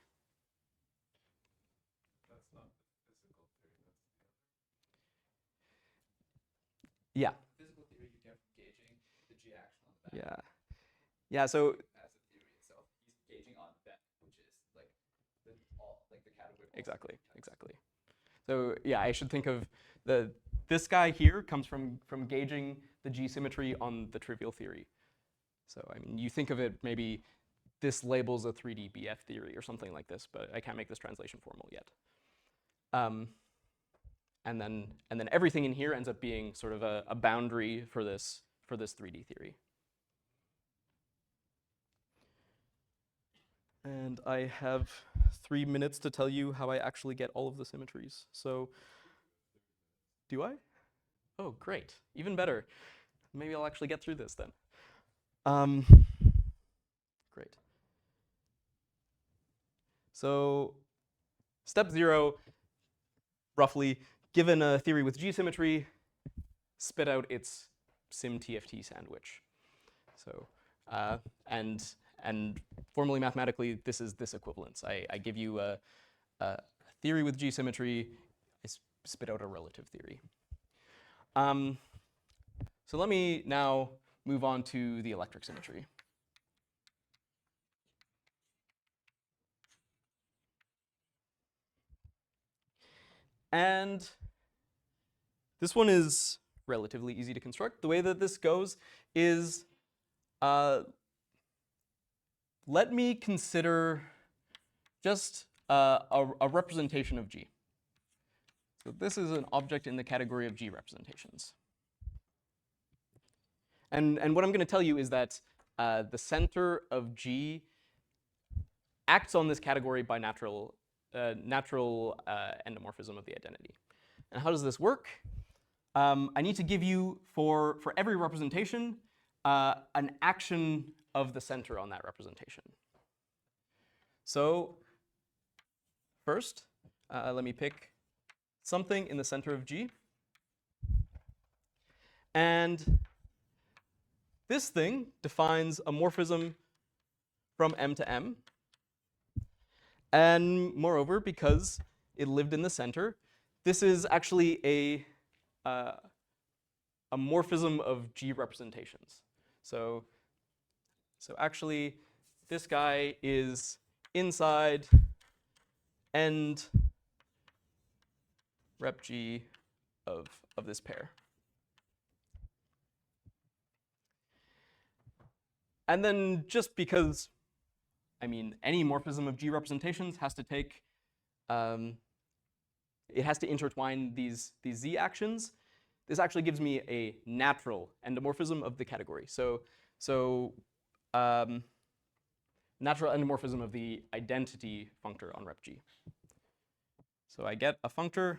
Speaker 3: That's not the physical theory, that's the other.
Speaker 1: Yeah.
Speaker 5: Physical theory you get from gauging the G action on the back.
Speaker 1: Yeah. Yeah. So
Speaker 5: As a theory itself, he's gauging on that, which is like the category. of all
Speaker 1: exactly.
Speaker 5: types.
Speaker 1: Exactly. So yeah, I should think of this guy here comes from gauging the G symmetry on the trivial theory. So I mean, you think of it maybe this labels a 3D BF theory or something like this, but I can't make this translation formal yet. And then everything in here ends up being sort of a boundary for this 3D theory. And I have 3 minutes to tell you how I actually get all of the symmetries. So, do I? Oh, great. Even better. Maybe I'll actually get through this then. Great. So, step 0, roughly, given a theory with G-symmetry, spit out its sim-TFT sandwich. So, and formally mathematically, this is this equivalence. I give you a theory with G-symmetry, I spit out a relative theory. So let me now move on to the electric symmetry. And this one is relatively easy to construct. The way that this goes is, let me consider just a representation of G. So this is an object in the category of G representations. And what I'm going to tell you is that the center of G acts on this category by natural endomorphism of the identity. And how does this work? I need to give you, for every representation, an action of the center on that representation. So first, let me pick something in the center of G. And this thing defines a morphism from M to M. And moreover, because it lived in the center, this is actually a morphism of G representations. So actually, this guy is inside end rep G of this pair. And then just because, I mean, any morphism of G representations has to take, it has to intertwine these Z actions. This actually gives me a natural endomorphism of the category. So natural endomorphism of the identity functor on rep G. So I get a functor.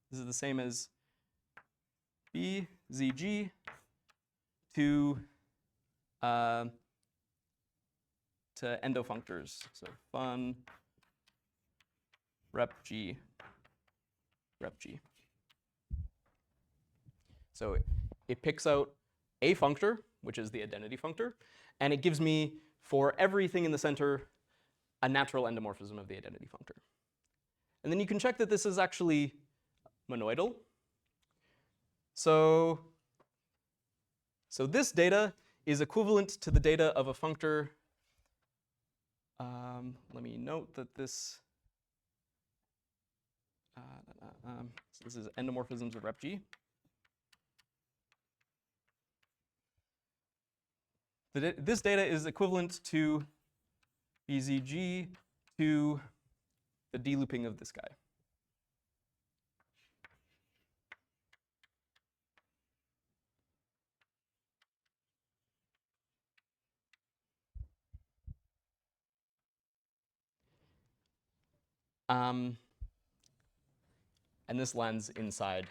Speaker 1: This is the same as B ZG to endofunctors. So fun rep G. So it picks out a functor, which is the identity functor, and it gives me, for everything in the center, a natural endomorphism of the identity functor. And then you can check that this is actually monoidal. So this data is equivalent to the data of a functor. Let me note that this this is endomorphisms of rep G. This data is equivalent to BZG to the delooping of this guy. And this lands inside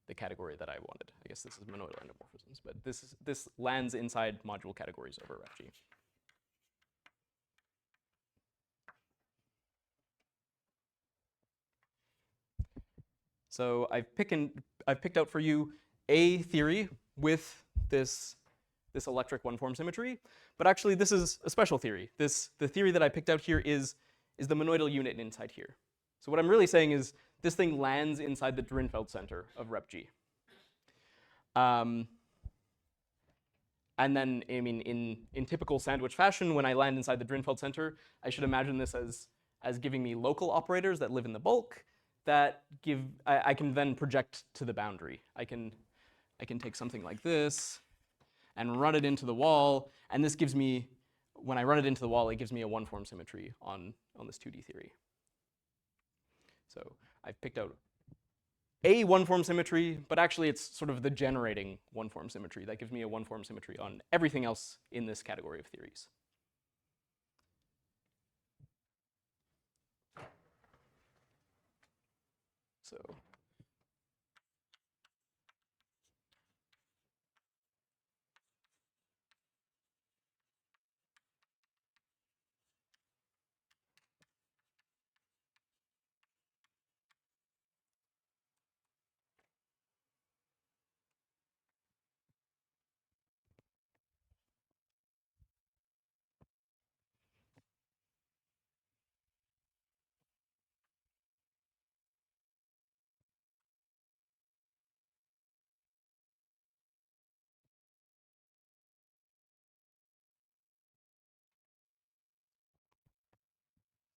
Speaker 1: the category that I wanted. I guess this is monoidal endomorphisms, but this lands inside module categories over rep G. So I've picked out for you a theory with this electric one-form symmetry, but actually this is a special theory. The theory that I picked out here is the monoidal unit inside here. So what I'm really saying is this thing lands inside the Drinfeld center of rep G. And then, I mean, in typical sandwich fashion, when I land inside the Drinfeld center, I should imagine this as giving me local operators that live in the bulk that give, I can then project to the boundary. I can take something like this and run it into the wall, and this gives me when I run it into the wall, it gives me a one-form symmetry on this 2D theory. So I've picked out a one-form symmetry, but actually it's sort of the generating one-form symmetry. That gives me a one-form symmetry on everything else in this category of theories. So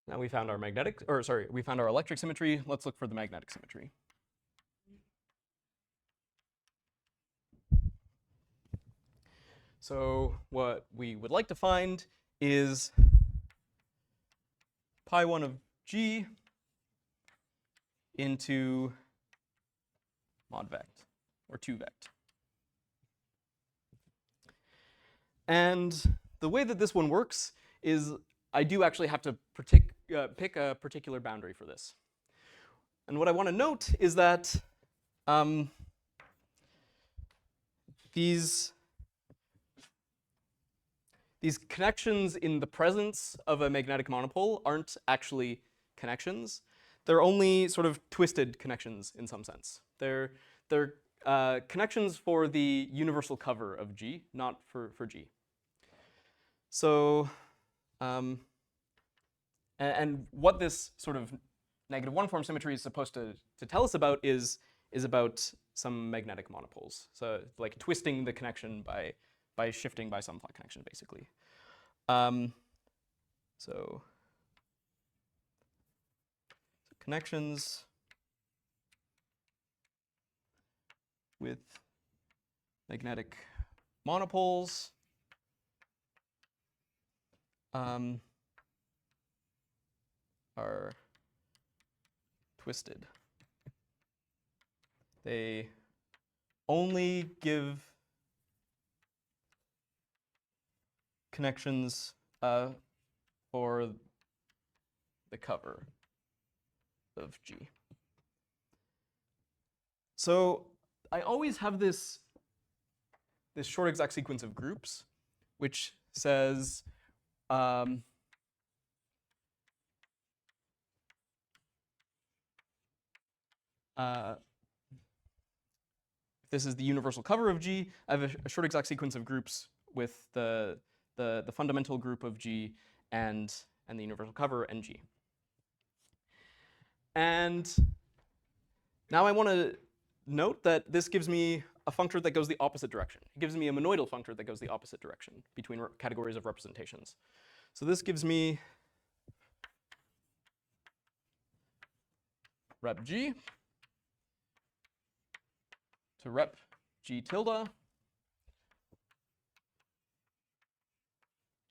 Speaker 1: now we found our we found our electric symmetry. Let's look for the magnetic symmetry. So what we would like to find is pi1 of G into mod vect, or 2 vect. And the way that this one works is I do actually have to pick a particular boundary for this. And what I want to note is that these connections in the presence of a magnetic monopole aren't actually connections. They're only sort of twisted connections in some sense. They're connections for the universal cover of G, not for G. So, and what this sort of negative one-form symmetry is supposed to tell us about is about some magnetic monopoles. So like twisting the connection by shifting by some flat connection, basically. So connections with magnetic monopoles are twisted. They only give connections for the cover of G. So I always have this short exact sequence of groups, which says this is the universal cover of G. I have a short exact sequence of groups with the fundamental group of G and the universal cover and G. And now I want to note that this gives me a functor that goes the opposite direction. It gives me a monoidal functor that goes the opposite direction between categories of representations. So this gives me rep G to rep G tilde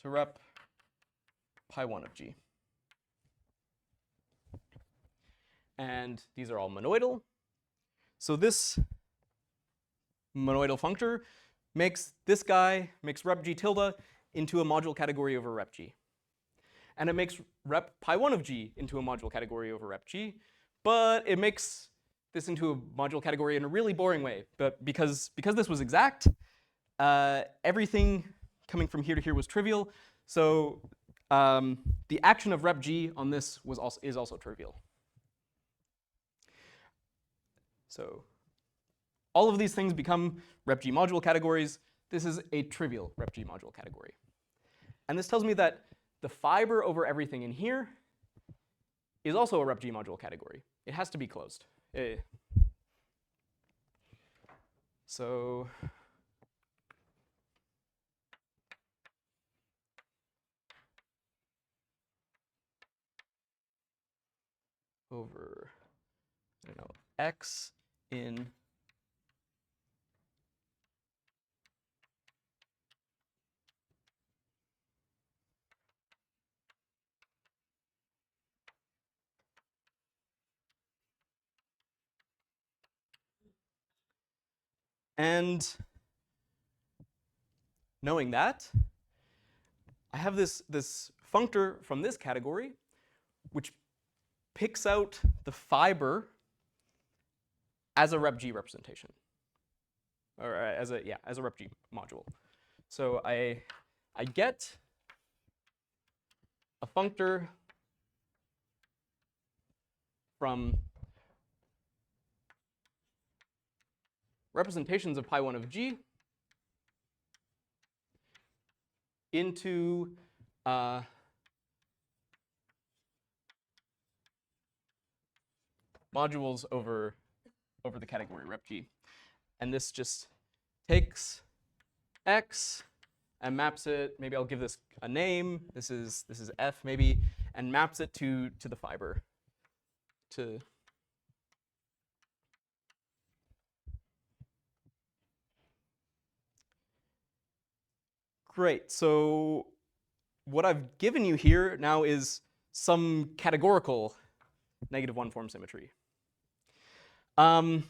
Speaker 1: to rep pi1 of G. And these are all monoidal. So this monoidal functor makes rep G tilde into a module category over rep G. And it makes rep pi1 of G into a module category over rep G, but it makes this into a module category in a really boring way. But because this was exact, everything coming from here to here was trivial. So the action of rep G on this is also trivial. So all of these things become rep G module categories. This is a trivial rep G module category. And this tells me that the fiber over everything in here is also a rep G module category. It has to be closed. So over, I don't know, X in And knowing that, I have this functor from this category, which picks out the fiber as a rep-G representation, or as a rep-G module. So I get a functor from representations of pi1 of G into modules over the category rep-G. And this just takes X and maps it, maybe I'll give this a name, this is F maybe, and maps it to the fiber. Great, so what I've given you here now is some categorical -1 form symmetry. And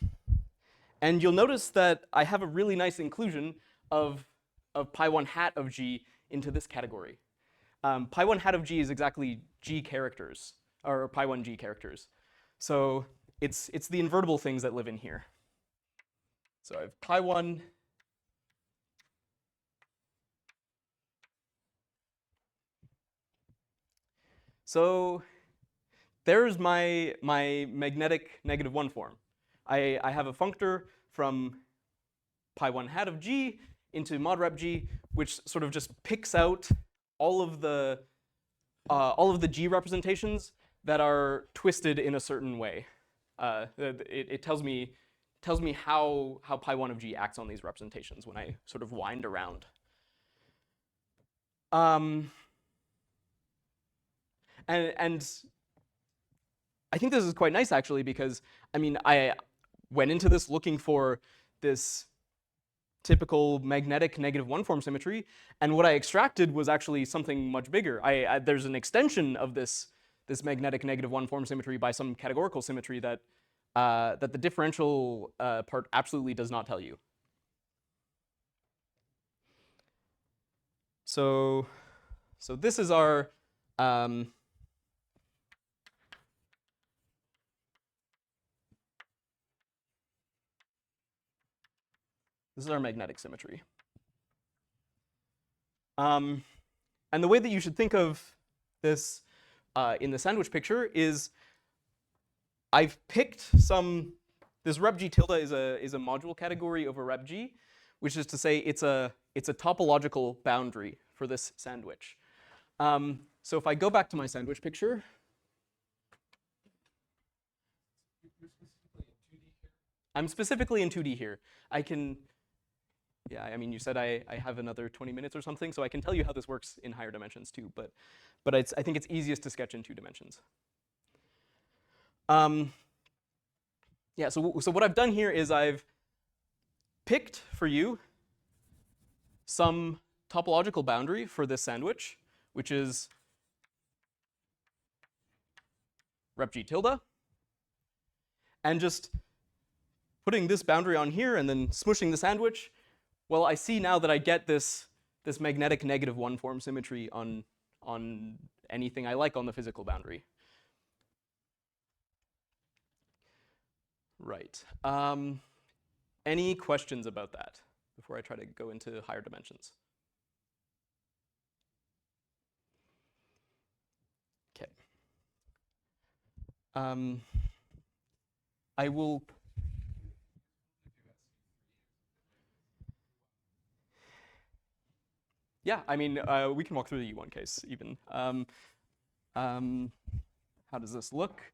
Speaker 1: you'll notice that I have a really nice inclusion of pi1 hat of G into this category. Pi1 hat of G is exactly G characters, or pi1 G characters. So it's the invertible things that live in here. So I have pi1 So there's my magnetic -1 form. I have a functor from pi1 hat of G into mod rep G, which sort of just picks out all of the G representations that are twisted in a certain way. It tells me how pi1 of G acts on these representations when I sort of wind around. And I think this is quite nice actually, because I mean I went into this looking for this typical magnetic -1 form symmetry, and what I extracted was actually something much bigger. There's an extension of this magnetic -1 form symmetry by some categorical symmetry that the differential part absolutely does not tell you. So this is our magnetic symmetry. And the way that you should think of this in the sandwich picture is I've picked this rep G tilde is a module category over rep G, which is to say it's a topological boundary for this sandwich. So if I go back to my sandwich picture, I'm specifically in 2D here. I can, yeah, I mean, you said I have another 20 minutes or something, so I can tell you how this works in higher dimensions too, but I think it's easiest to sketch in 2 dimensions. Yeah, so what I've done here is I've picked for you some topological boundary for this sandwich, which is rep G tilde, and just putting this boundary on here and then smushing the sandwich, well, I see now that I get this magnetic -1 form symmetry on anything I like on the physical boundary. Right. Any questions about that before I try to go into higher dimensions? Okay. I will. Yeah, I mean, we can walk through the U1 case even. How does this look?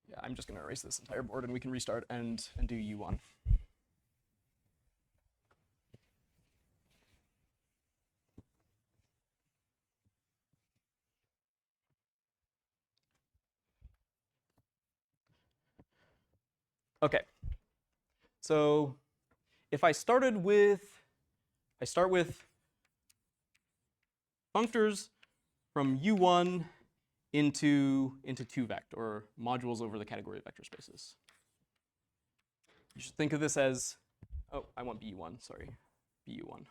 Speaker 1: Yeah, I'm just going to erase this entire board and we can restart and do U1. Okay. So if I start with functors from U1 into 2-vect, or modules over the category of vector spaces. You should think of this as, oh, I want BU1, sorry, BU1.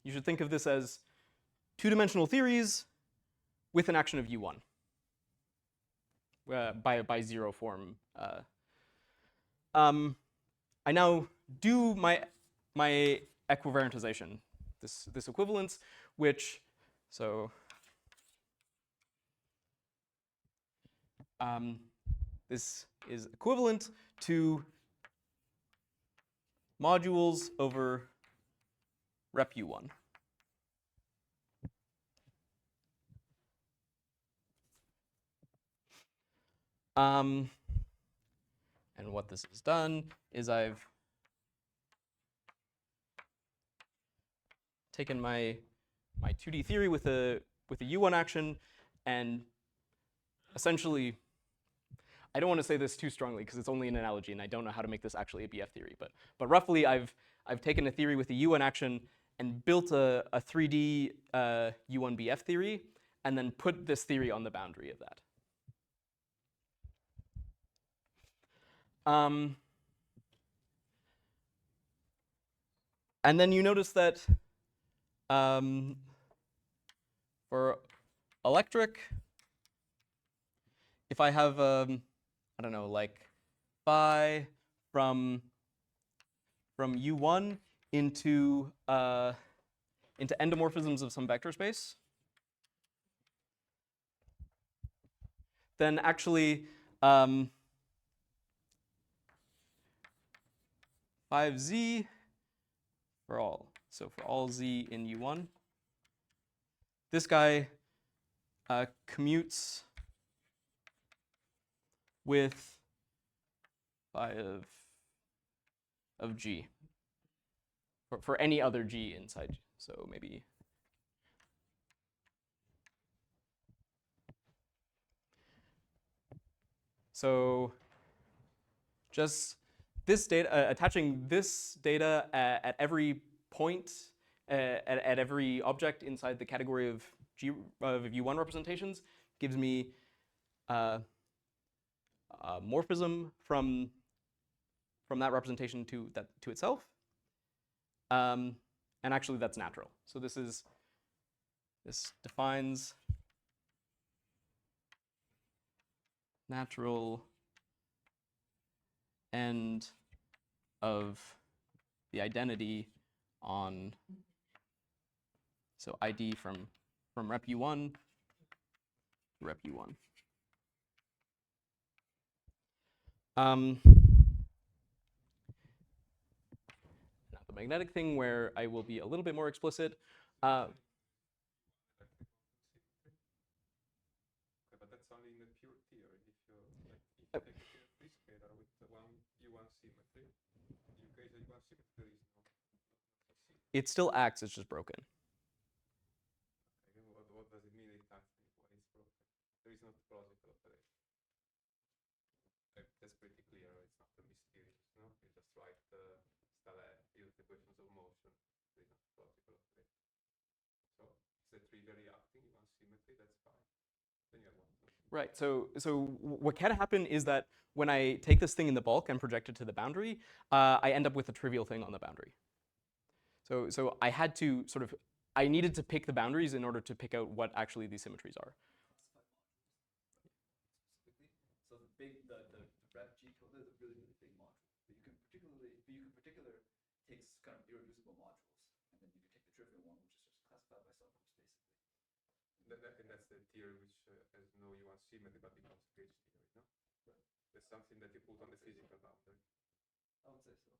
Speaker 1: You should think of this as two-dimensional theories with an action of U1 by zero form. I now do my equivariantization, this equivalence, which, so this is equivalent to modules over rep U1. And what this has done is I've taken my 2D theory with a U1 action, and essentially, I don't want to say this too strongly because it's only an analogy and I don't know how to make this actually a BF theory, but roughly I've taken a theory with a U1 action and built a 3D U1 BF theory, and then put this theory on the boundary of that. And then you notice that for electric, if I have, I don't know, like phi from U1 into endomorphisms of some vector space, then actually phi of z for all z in U1, this guy commutes with phi of g for any other g inside. So maybe so just this data, attaching this data at every point, at every object inside the category of U1 representations gives me a morphism from that representation to itself. And actually that's natural. So this defines natural end of the identity on, so ID from rep U1 to rep U1. Now the magnetic thing where I will be a little bit more explicit.
Speaker 3: Okay, but that's only in the pure theory. If you take a free scalar with one U1 symmetry, in case of U1 symmetry, there is no symmetry.
Speaker 1: It still acts, it's just broken.
Speaker 3: Okay, what does it mean it acts when it's broken? There is no topological operation. Okay, that's pretty clear. It's not a mysterious, no? You just write the use the equations of motion. There is no topological operation. So it's a trivially acting U1 symmetry. That's fine. Then you have one.
Speaker 1: Right. So what can happen is that when I take this thing in the bulk and project it to the boundary, I end up with a trivial thing on the boundary. So I had to I needed to pick the boundaries in order to pick out what actually these symmetries are.
Speaker 5: So the rep G code is a really big module. But you can particular takes kind of irreducible modules, and then you can take the trivial one, which is just classified by subgroups, basically.
Speaker 3: And that's the theory which has no U1 symmetry but becomes a gauge theory, no? Right. That's something that you put on the physical boundary.
Speaker 5: I would say so.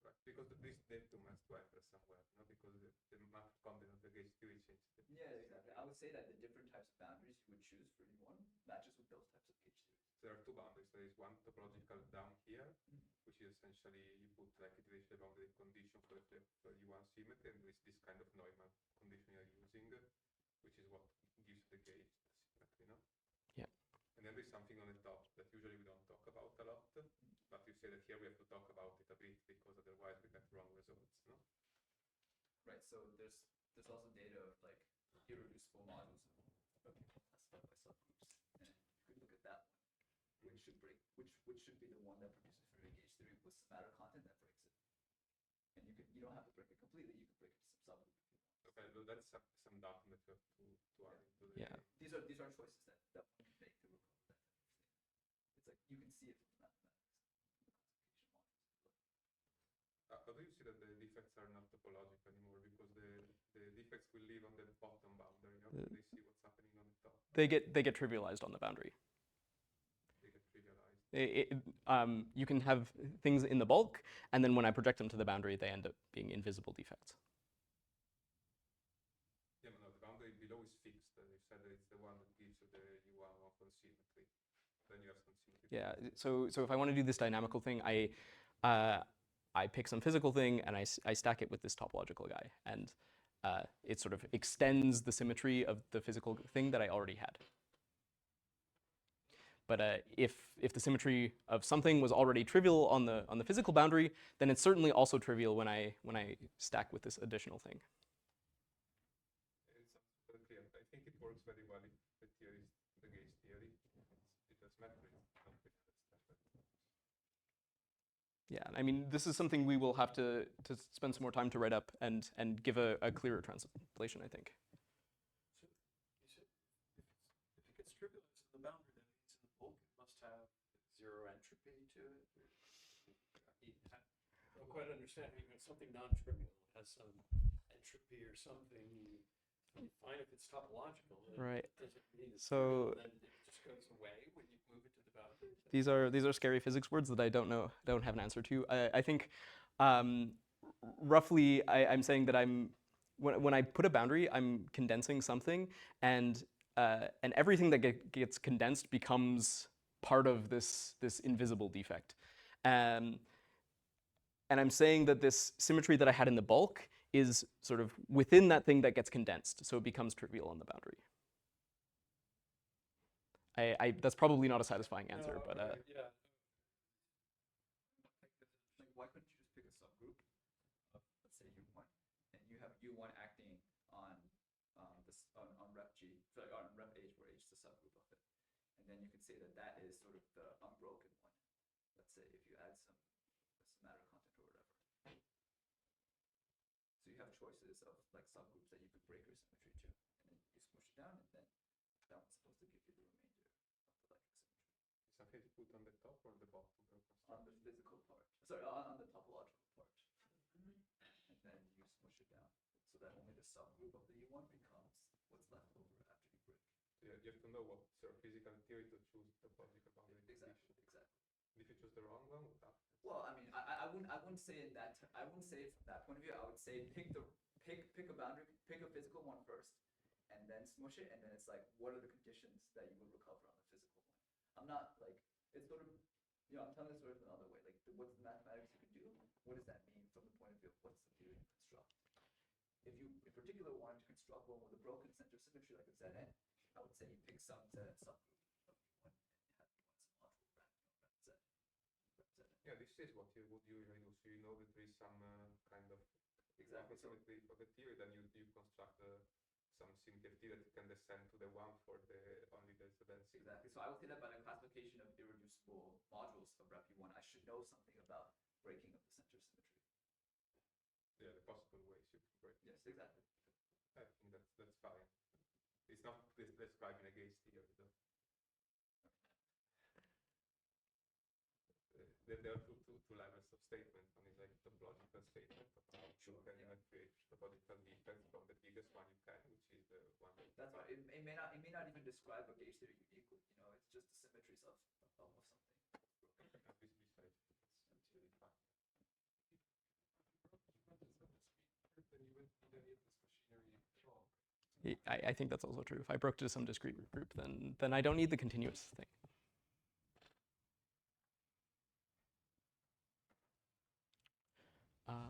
Speaker 3: Right, because this datum has to enter somewhere, no? Because the Mach content of the gauge theory changes.
Speaker 5: Yeah, exactly. I would say that the different types of boundaries you would choose for U1 matches with those types of gauge theories.
Speaker 3: There are two boundaries. There is one topological down here, which is essentially you put like a differential boundary condition for U1 symmetry, and there is this kind of Neumann condition you're using, which is what gives the gauge the symmetry, no?
Speaker 1: Yeah.
Speaker 3: And then there's something on the top that usually we don't talk about a lot, but you say that here we have to talk about it a bit because otherwise we get wrong results, no?
Speaker 5: Right. So there's also data of like irreducible modules of people classified by subgroups, and you could look at that one, which should break, which should be the one that produces for gauge theory with some matter content that breaks it. And you don't have to break it completely. You can break it to some subgroup if you want.
Speaker 3: Okay, well, that's some data that you have to add into the
Speaker 1: Yeah.
Speaker 5: These are choices that one can make to recover that type of thing. It's like you can see it from the mathematics, the classification models.
Speaker 3: How do you see that the defects are not topological anymore because the defects will live on the bottom boundary? How can they see what's happening on the top?
Speaker 1: They get trivialized on the boundary.
Speaker 3: They get trivialized.
Speaker 1: You can have things in the bulk, and then when I project them to the boundary, they end up being invisible defects.
Speaker 3: Yeah, but no, the boundary below is fixed, and you said that it's the one that gives you the U1 symmetry. Then you have some symmetry.
Speaker 1: Yeah. So if I want to do this dynamical thing, I pick some physical thing and I stack it with this topological guy, and it sort of extends the symmetry of the physical thing that I already had. But if the symmetry of something was already trivial on the physical boundary, then it's certainly also trivial when I stack with this additional thing.
Speaker 3: It's very clear. I think it works very well if the theory is the gauge theory. It does matter. It's not really that stuff.
Speaker 1: Yeah, I mean, this is something we will have to spend some more time to write up and give a clearer translation, I think.
Speaker 2: So you said if it gets trivialized in the boundary, that means in the bulk it must have zero entropy to it. I don't quite understand. Even something non-trivial has some entropy or something. Fine if it's topological.
Speaker 1: Right.
Speaker 2: It doesn't mean it's
Speaker 1: So
Speaker 2: trivial, then it just goes away when you move it to the boundary.
Speaker 1: these are scary physics words that I don't have an answer to. I think roughly I'm saying that when I put a boundary, I'm condensing something, and everything that gets condensed becomes part of this invisible defect. And I'm saying that this symmetry that I had in the bulk is sort of within that thing that gets condensed, so it becomes trivial on the boundary. That's probably not a satisfying answer,
Speaker 2: No,
Speaker 1: but
Speaker 2: right, yeah.
Speaker 5: Like, why couldn't you just pick a subgroup of, let's say, U1, and you have U1 acting on on rep G, sorry, on rep H, where H is the subgroup of it, and then you could say that that is sort of the unbroken one. Let's say if you add some matter content or whatever. So you have choices of like subgroups that you could break your symmetry to, and then you smush it down, and then that one's supposed to give you the remainder of the like symmetry.
Speaker 3: Something to put on the top or on the bottom?
Speaker 5: On the physical part. Sorry, on the topological part. And then you smush it down so that only the subgroup of the U1 becomes what's left over after you break.
Speaker 3: So you have to know what sort of physical theory to choose topological boundary condition.
Speaker 5: Exactly.
Speaker 3: And if you choose the wrong one, what happens?
Speaker 5: Well, I mean, I wouldn't say in that I wouldn't say it from that point of view. I would say pick a boundary, pick a physical one first, and then smush it, and then it's like, what are the conditions that you would recover on the physical one? I'm not like, it's sort of, you know, I'm telling this sort of another way. Like, what's the mathematics you can do? What does that mean from the point of view of what's the theory to construct? If you in particular wanted to construct one with a broken center symmetry like a Zn, I would say you pick some Zn subgroup of U1 and have U1 some module rep Z.
Speaker 3: Yeah, this is what you would usually do. So you know that there is some kind of
Speaker 5: Exactly. So
Speaker 3: symmetry for the theory, then you construct some symmetry that you can descend to the one for the only the density.
Speaker 5: exactly. So I would say that by the classification of irreducible modules of rep U1, I should know something about breaking of the center symmetry.
Speaker 3: Yeah, the possible ways you can break.
Speaker 5: Yes, exactly.
Speaker 3: I think that's fine. It's not describing a gauge theory though. There are two levels of statement. One is like topological statement of how you can create topological defects from the biggest one you can, which is the one that
Speaker 5: That's right. It may not even describe a gauge theory uniquely. You know, it's just the symmetries of something.
Speaker 3: At least besides, it's really fine.
Speaker 2: Then you wouldn't need any of this machinery at all.
Speaker 1: I think that's also true. If I broke to some discrete group, then I don't need the continuous thing.
Speaker 4: When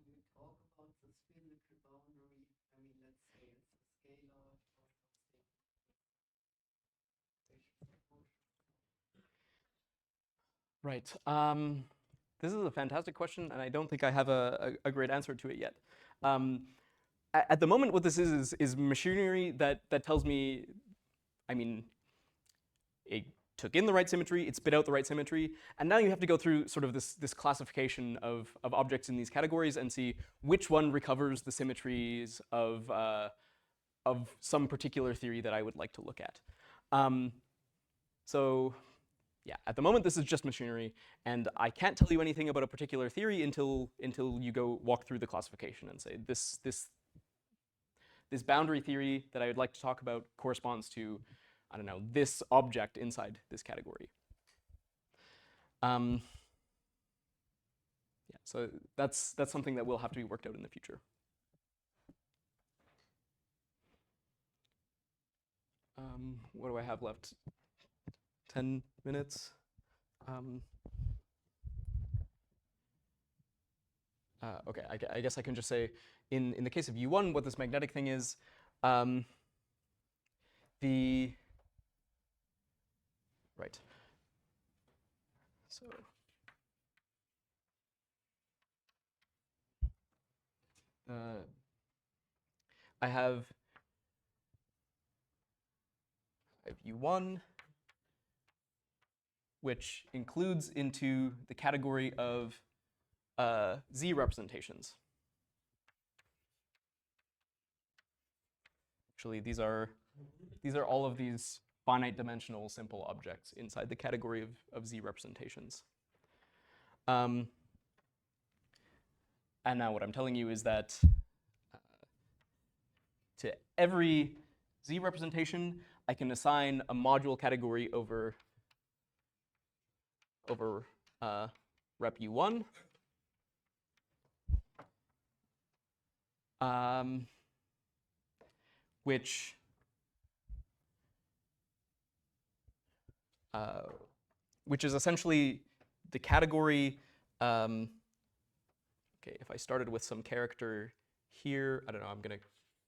Speaker 4: you talk about the spherical boundary, I mean, let's say it's a scalar or something.
Speaker 1: Right. This is a fantastic question, and I don't think I have a great answer to it yet. at the moment, what this is machinery that tells me, I mean, it took in the right symmetry, it spit out the right symmetry, and now you have to go through sort of this classification of objects in these categories and see which one recovers the symmetries of some particular theory that I would like to look at. So yeah, at the moment this is just machinery, and I can't tell you anything about a particular theory until you go walk through the classification and say this boundary theory that I would like to talk about corresponds to, I don't know, this object inside this category. Yeah, so that's something that will have to be worked out in the future. What do I have left? 10 minutes. Okay, I guess I can just say, in the case of U1, what this magnetic thing is, right. So I have U1, which includes into the category of Z representations. Actually, these are all of these finite dimensional simple objects inside the category of Z representations. And now what I'm telling you is that to every Z representation, I can assign a module category over rep U1. Which is essentially the category. Okay, if I started with some character here, I don't know, I'm going to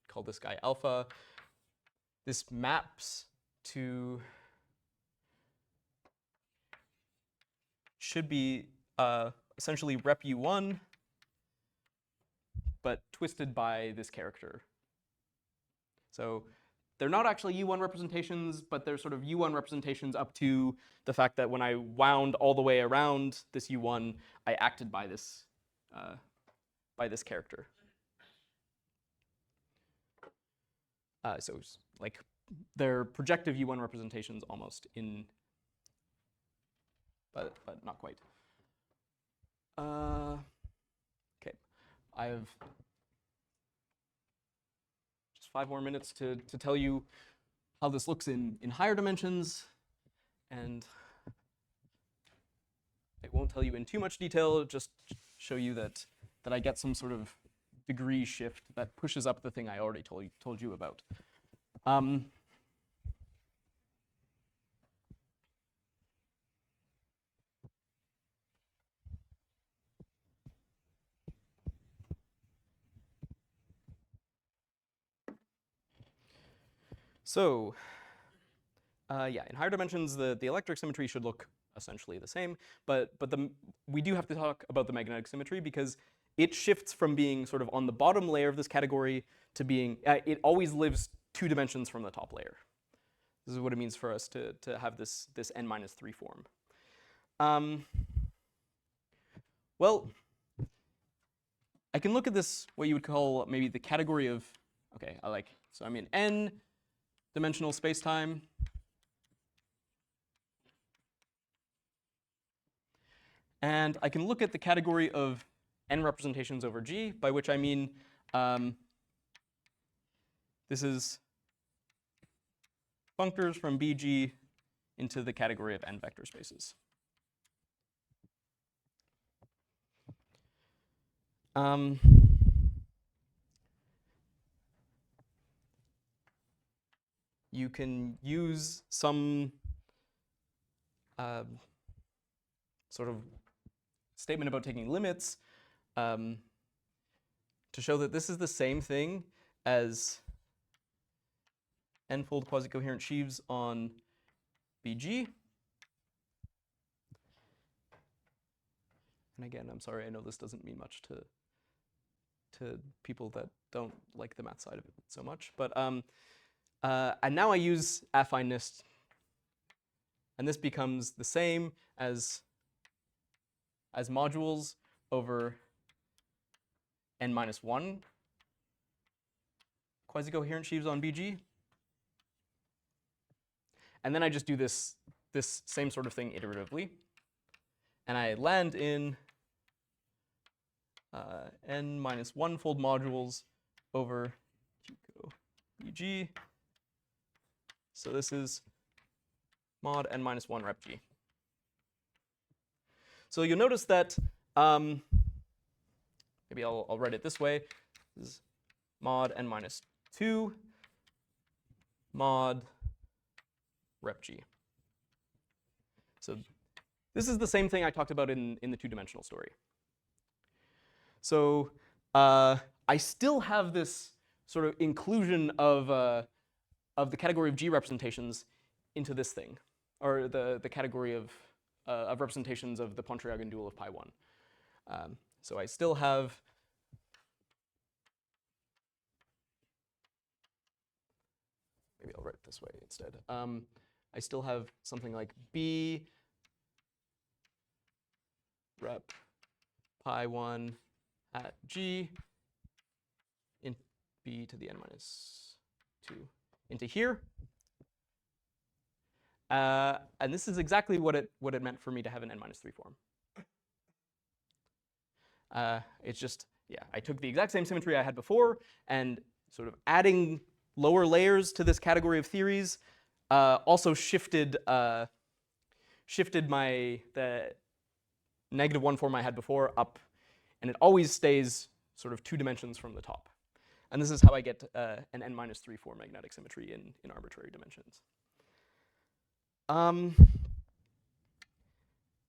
Speaker 1: call this guy alpha. This maps to, should be essentially rep U1, but twisted by this character. So they're not actually U1 representations, but they're sort of U1 representations up to the fact that when I wound all the way around this U1, I acted by this character. So like they're projective U1 representations almost in, but not quite. Okay, I have just 5 more minutes to tell you how this looks in higher dimensions, and I won't tell you in too much detail, just show you that I get some sort of degree shift that pushes up the thing I already told you about. So, yeah, in higher dimensions, the electric symmetry should look essentially the same, but we do have to talk about the magnetic symmetry because it shifts from being sort of on the bottom layer of this category to being, it always lives 2 dimensions from the top layer. This is what it means for us to have this n-3 form. Well, I can look at this, what you would call maybe the category of, okay, so I'm in n-dimensional spacetime. And I can look at the category of n representations over G, by which I mean this is functors from BG into the category of n vector spaces. You can use some sort of statement about taking limits to show that this is the same thing as n-fold quasi-coherent sheaves on BG. And again, I'm sorry, I know this doesn't mean much to to people that don't like the math side of it so much. But and now I use affine NIST, and this becomes the same as modules over n minus 1 quasi-coherent sheaves on BG. And then I just do this same sort of thing iteratively. And I land in n minus 1 fold modules over Qco BG. So this is mod n minus 1 rep G. So you'll notice that, maybe I'll write it this way. This is mod n minus 2 mod rep G. So this is the same thing I talked about in the two-dimensional story. So I still have this sort of inclusion of the category of G representations into this thing, or the category of representations of the Pontryagin dual of pi 1. So I still have maybe I'll write it this way instead. I still have something like B rep pi 1 at G in B to the n minus 2 into here. And this is exactly what it meant for me to have an n minus 3 form. It's just, yeah, I took the exact same symmetry I had before and sort of adding lower layers to this category of theories also shifted the negative 1 form I had before up, and it always stays sort of 2 dimensions from the top. And this is how I get an n minus 3 form magnetic symmetry in arbitrary dimensions. And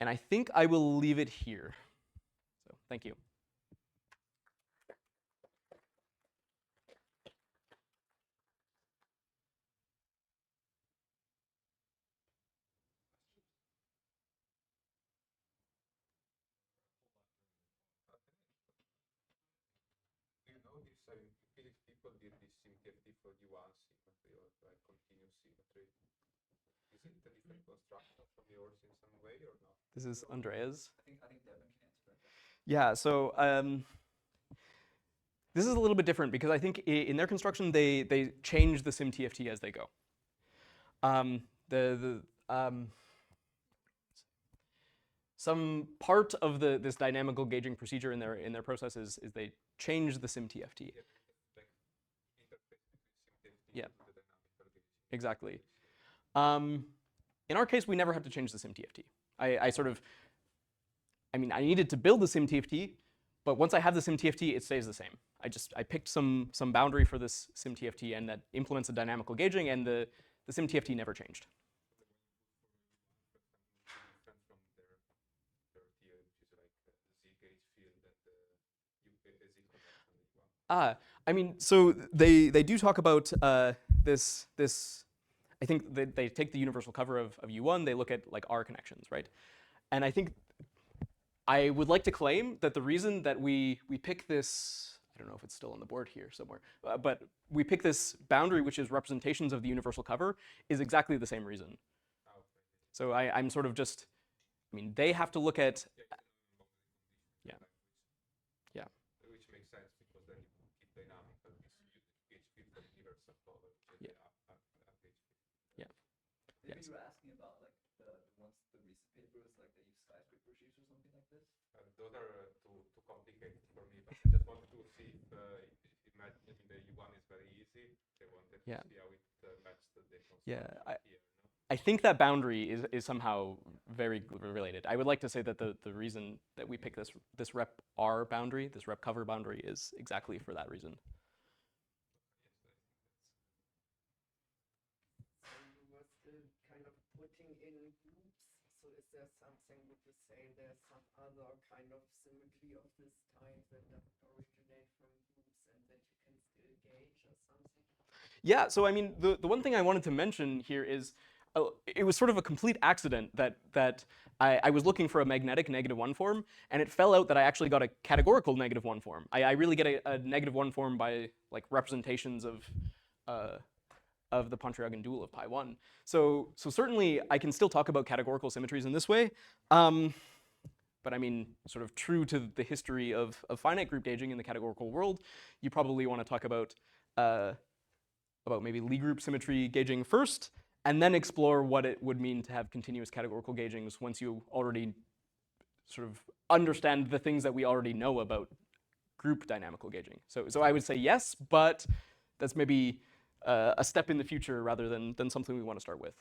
Speaker 1: I think I will leave it here. So thank you.
Speaker 3: Do you know if people did this symmetry for U1 symmetry or like continuous symmetry? Is it a different construction from yours in some way or not?
Speaker 1: This is Andreas.
Speaker 5: I think Devon can answer that.
Speaker 1: Yeah, so this is a little bit different because I think in their construction they change the sim TFT as they go. Some part of this dynamical gauging procedure in their process is they change the sim TFT. Yeah, exactly. In our case, we never have to change the sim TFT. I needed to build the sim TFT, but once I have the sim TFT, it stays the same. I picked some boundary for this sim TFT, and that implements a dynamical gauging, and the sim TFT never changed. So they do talk about this. I think they take the universal cover of U1. They look at like R connections, right? And I think I would like to claim that the reason that we pick this, I don't know if it's still on the board here somewhere, but we pick this boundary, which is representations of the universal cover, is exactly the same reason. So I'm sort of just, they have to look at, yeah.
Speaker 3: Which makes sense because then you keep dynamical, you keep the universal cover.
Speaker 1: Yeah. Yeah.
Speaker 5: Maybe you were asking about like the recent papers, like they use skyscraper sheaves or something like this.
Speaker 3: Those are too complicated for me, but I just wanted to see if imagine the U1 is very easy. They wanted to see how it matches the construction here. No?
Speaker 1: I think that boundary is somehow very related. I would like to say that the reason that we pick this rep R boundary, this rep cover boundary, is exactly for that reason.
Speaker 4: So you were still kind of putting in groups. So is there something, would you say there's some other kind of symmetry of this type that doesn't originate from groups and that you can still gauge or something?
Speaker 1: Yeah, so the one thing I wanted to mention here is it was sort of a complete accident that I was looking for a magnetic -1 form, and it fell out that I actually got a categorical -1 form. I really get a -1 form by like representations of the Pontryagin dual of pi1. So certainly I can still talk about categorical symmetries in this way. But I mean, sort of true to the history of finite group gauging in the categorical world, you probably want to talk about maybe Lie group symmetry gauging first, and then explore what it would mean to have continuous categorical gaugings once you already sort of understand the things that we already know about group dynamical gauging. So I would say yes, but that's maybe a step in the future rather than something we want to start with.